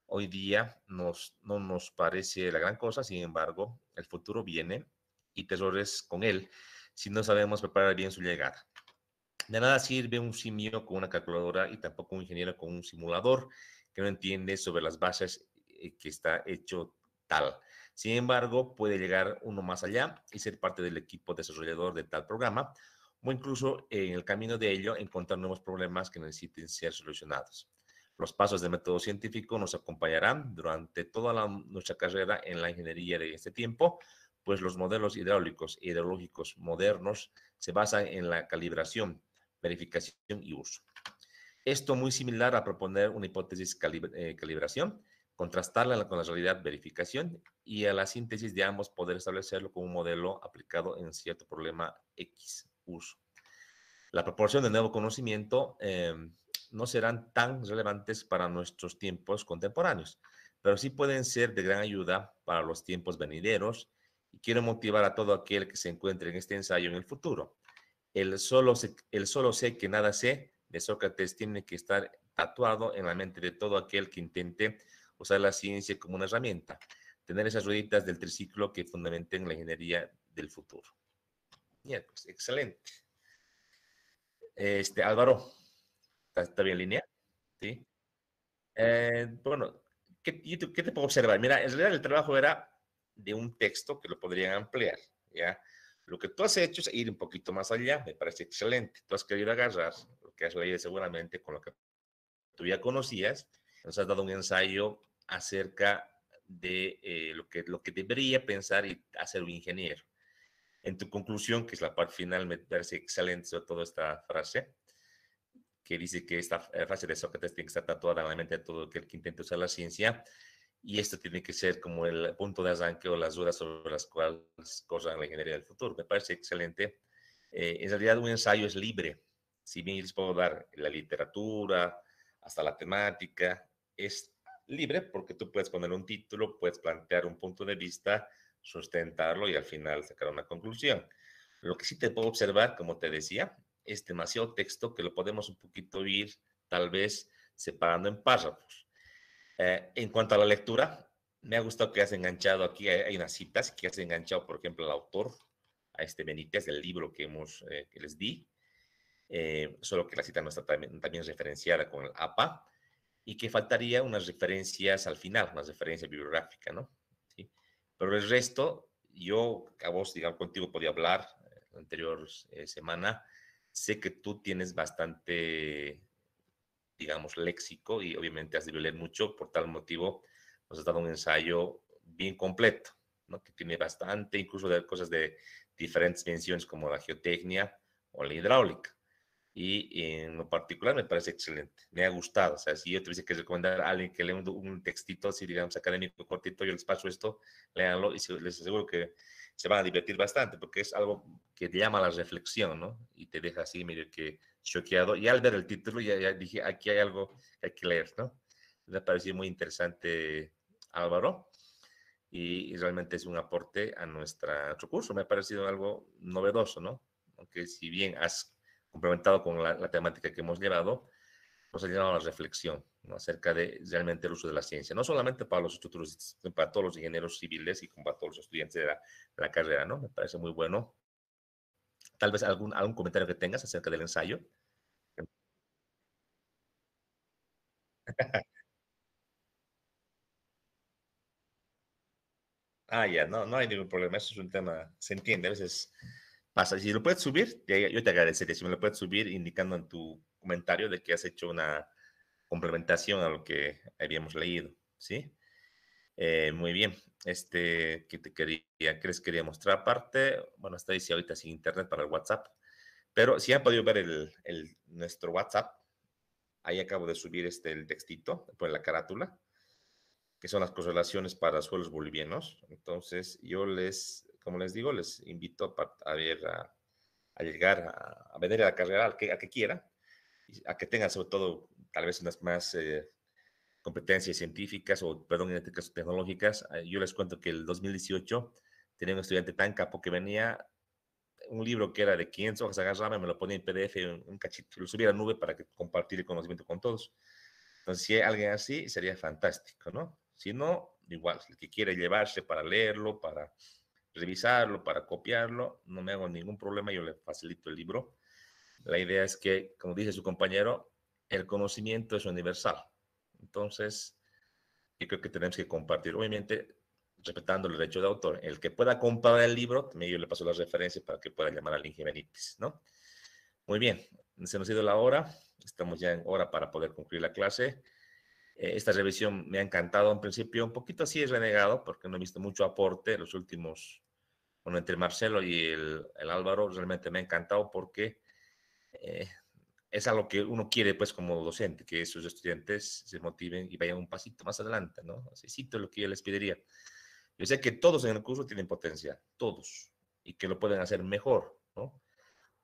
Hoy día no nos parece la gran cosa, sin embargo, el futuro viene y terrores con él si no sabemos preparar bien su llegada. De nada sirve un simio con una calculadora y tampoco un ingeniero con un simulador que no entiende sobre las bases que está hecho tal. Sin embargo, puede llegar uno más allá y ser parte del equipo desarrollador de tal programa o incluso en el camino de ello encontrar nuevos problemas que necesiten ser solucionados. Los pasos del método científico nos acompañarán durante toda nuestra carrera en la ingeniería de este tiempo, pues los modelos hidráulicos e hidrológicos modernos se basan en la calibración, verificación y uso. Esto muy similar a proponer una hipótesis calibración, contrastarla con la realidad verificación y a la síntesis de ambos poder establecerlo como un modelo aplicado en cierto problema X uso. La proporción de nuevo conocimiento no serán tan relevantes para nuestros tiempos contemporáneos, pero sí pueden ser de gran ayuda para los tiempos venideros y quiero motivar a todo aquel que se encuentre en este ensayo en el futuro. El solo sé que nada sé de Sócrates tiene que estar tatuado en la mente de todo aquel que intente usar la ciencia como una herramienta, tener esas rueditas del triciclo que fundamenten la ingeniería del futuro. Bien, pues excelente. Álvaro, ¿está bien en línea? Sí. Bueno, ¿qué te puedo observar? Mira, en realidad el trabajo era de un texto que lo podrían ampliar, ¿ya? Lo que tú has hecho es ir un poquito más allá, me parece excelente. Tú has querido agarrar lo que has leído seguramente con lo que tú ya conocías, nos has dado un ensayo acerca de lo que debería pensar y hacer un ingeniero. En tu conclusión, que es la parte final, me parece excelente sobre todo esta frase, que dice que esta frase de Sócrates tiene que estar tatuada en la mente de todo aquel que intente usar la ciencia, y esto tiene que ser como el punto de arranque o las dudas sobre las cuales corran la ingeniería del futuro. Me parece excelente. En realidad un ensayo es libre, si bien les puedo dar la literatura, hasta la temática, es libre porque tú puedes poner un título, puedes plantear un punto de vista, sustentarlo y al final sacar una conclusión. Lo que sí te puedo observar, como te decía, es demasiado texto que lo podemos un poquito ir tal vez separando en párrafos. En cuanto a la lectura, me ha gustado que has enganchado aquí, hay unas citas que has enganchado, por ejemplo, al autor, a este Benítez, del libro que les di, solo que la cita no está también referenciada con el APA, y que faltaría unas referencias al final, una referencia bibliográfica, ¿no? ¿Sí? Pero el resto, yo, a vos, digamos, contigo podía hablar la anterior semana, sé que tú tienes bastante, digamos, léxico y obviamente has de leer mucho, por tal motivo nos has dado un ensayo bien completo, ¿no? Que tiene bastante, incluso de cosas de diferentes dimensiones como la geotecnia o la hidráulica. Y en lo particular me parece excelente, me ha gustado. O sea, si yo tuviese que recomendar a alguien que lea un textito, así digamos académico cortito, yo les paso esto, léanlo y les aseguro que se van a divertir bastante porque es algo que te llama a la reflexión, ¿no? Y te deja así medio que choqueado. Y al ver el título ya dije, aquí hay algo que hay que leer, ¿no? Me pareció muy interesante, Álvaro, y realmente es un aporte a nuestro curso. Me ha parecido algo novedoso, ¿no? Aunque si bien has complementado con la temática que hemos llevado, nos ha llevado a la reflexión, ¿no? Acerca de realmente el uso de la ciencia, no solamente para los estructuristas, sino para todos los ingenieros civiles y para todos los estudiantes de la carrera, ¿no? Me parece muy bueno. Tal vez algún comentario que tengas acerca del ensayo. Ya, no hay ningún problema, eso es un tema, se entiende, a veces pasa. Si lo puedes subir, yo te agradecería si me lo puedes subir indicando en tu comentario de que has hecho una complementación a lo que habíamos leído, ¿sí? Muy bien. ¿Qué te quería? ¿Crees que quería mostrar aparte? Bueno, está dice ahorita sin internet para el WhatsApp, pero si han podido ver nuestro WhatsApp, ahí acabo de subir el textito, pues la carátula. que son las correlaciones para suelos bolivianos. Entonces, como les digo, les invito a llegar a venir a la carrera al que quiera, a que tengan sobre todo tal vez unas más competencias científicas o, perdón, en este caso tecnológicas. Yo les cuento que el 2018 tenía un estudiante tan capo que venía un libro que era de 500 hojas, agarraba, me lo ponía en PDF, un cachito, lo subía a la nube para que compartir el conocimiento con todos. Entonces, si hay alguien así, sería fantástico, ¿no? Si no, igual, el que quiere llevarse para leerlo, para revisarlo, para copiarlo, no me hago ningún problema, yo le facilito el libro. La idea es que, como dice su compañero, el conocimiento es universal. Entonces, yo creo que tenemos que compartir, obviamente, respetando el derecho de autor. El que pueda comprar el libro, también yo le paso la referencia para que pueda llamar al Ingenieritis, ¿no? Muy bien, se nos ha ido la hora, estamos ya en hora para poder concluir la clase. Esta revisión me ha encantado en principio, un poquito así es renegado, porque no he visto mucho aporte en los últimos, bueno, entre Marcelo y el Álvaro, realmente me ha encantado porque eh, es algo que uno quiere, pues, como docente, que sus estudiantes se motiven y vayan un pasito más adelante, ¿no? Así es lo que yo les pediría. Yo sé que todos en el curso tienen potencial, todos, y que lo pueden hacer mejor, ¿no?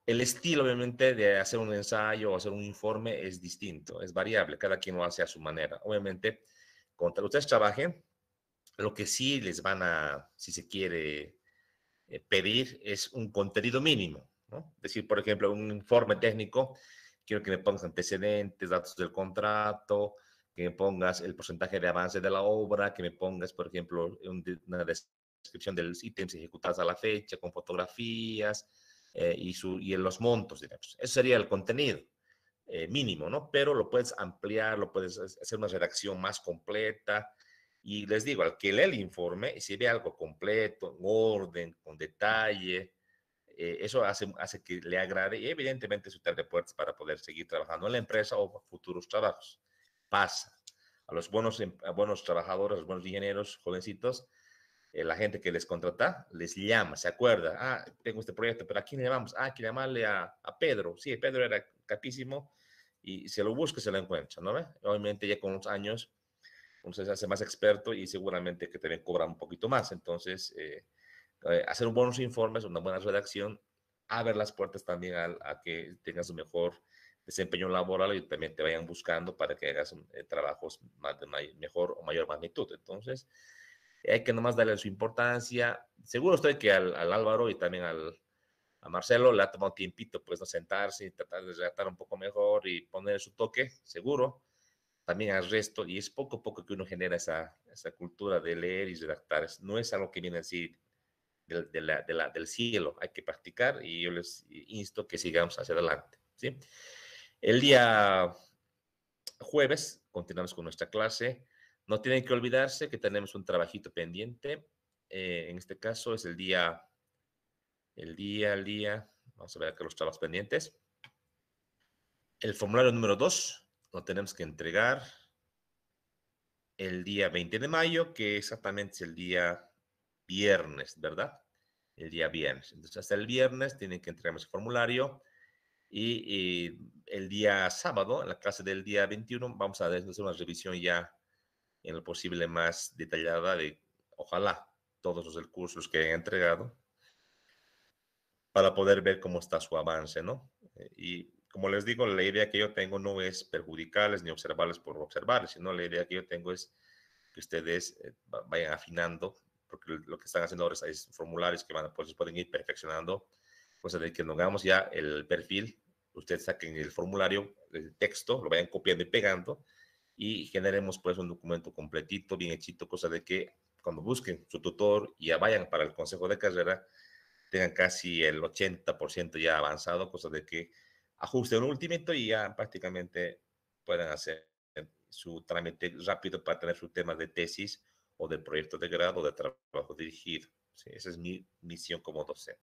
El estilo, obviamente, de hacer un ensayo o hacer un informe es distinto, es variable, cada quien lo hace a su manera. Obviamente, contra ustedes trabajen, lo que sí les van a, si se quiere, pedir es un contenido mínimo, ¿no? Decir, por ejemplo, un informe técnico, quiero que me pongas antecedentes, datos del contrato, que me pongas el porcentaje de avance de la obra, que me pongas, por ejemplo, una descripción de los ítems ejecutados a la fecha, con fotografías y en los montos, digamos. Eso sería el contenido mínimo, ¿no? Pero lo puedes ampliar, lo puedes hacer una redacción más completa, y les digo, al que lee el informe, si ve algo completo, en orden, con detalle, eso hace que le agrade y evidentemente su de puertas para poder seguir trabajando en la empresa o futuros trabajos. Pasa. A buenos trabajadores, a los buenos ingenieros, jovencitos, la gente que les contrata les llama, se acuerda, tengo este proyecto, pero ¿a quién le llamamos? Hay que llamarle a Pedro. Sí, Pedro era capísimo y se lo busca, se lo encuentra, ¿no? Obviamente ya con los años uno se hace más experto y seguramente que también cobra un poquito más. Entonces, hacer un buenos informes, una buena redacción, abre las puertas también a que tengas un mejor desempeño laboral y también te vayan buscando para que hagas trabajos más de mejor o mayor magnitud. Entonces, hay que nomás darle su importancia. Seguro estoy que al Álvaro y también a Marcelo le ha tomado tiempito, pues, no sentarse y tratar de redactar un poco mejor y poner su toque, seguro también al resto, y es poco a poco que uno genera esa cultura de leer y redactar. No es algo que viene así del cielo, hay que practicar y yo les insto que sigamos hacia adelante. ¿Sí? El día jueves continuamos con nuestra clase. No tienen que olvidarse que tenemos un trabajito pendiente. En este caso es vamos a ver acá los trabajos pendientes. El formulario número 2 lo tenemos que entregar el día 20 de mayo, que exactamente es el día viernes, ¿verdad? El día viernes. Entonces, hasta el viernes tienen que entregar ese formulario y el día sábado, en la clase del día 21, vamos a hacer una revisión ya en lo posible más detallada de, ojalá, todos los recursos que hayan entregado para poder ver cómo está su avance, ¿no? Y como les digo, la idea que yo tengo no es perjudicarles ni observarles por observarles, sino la idea que yo tengo es que ustedes vayan afinando, porque lo que están haciendo ahora es formularios que pues, pueden ir perfeccionando, cosa de que no hagamos ya el perfil, ustedes saquen el formulario, el texto, lo vayan copiando y pegando, y generemos pues un documento completito, bien hechito, cosa de que cuando busquen su tutor y ya vayan para el consejo de carrera, tengan casi el 80% ya avanzado, cosa de que ajusten un ultimito y ya prácticamente puedan hacer su trámite rápido para tener su tema de tesis o del proyecto de grado o de trabajo dirigido. Sí, esa es mi misión como docente.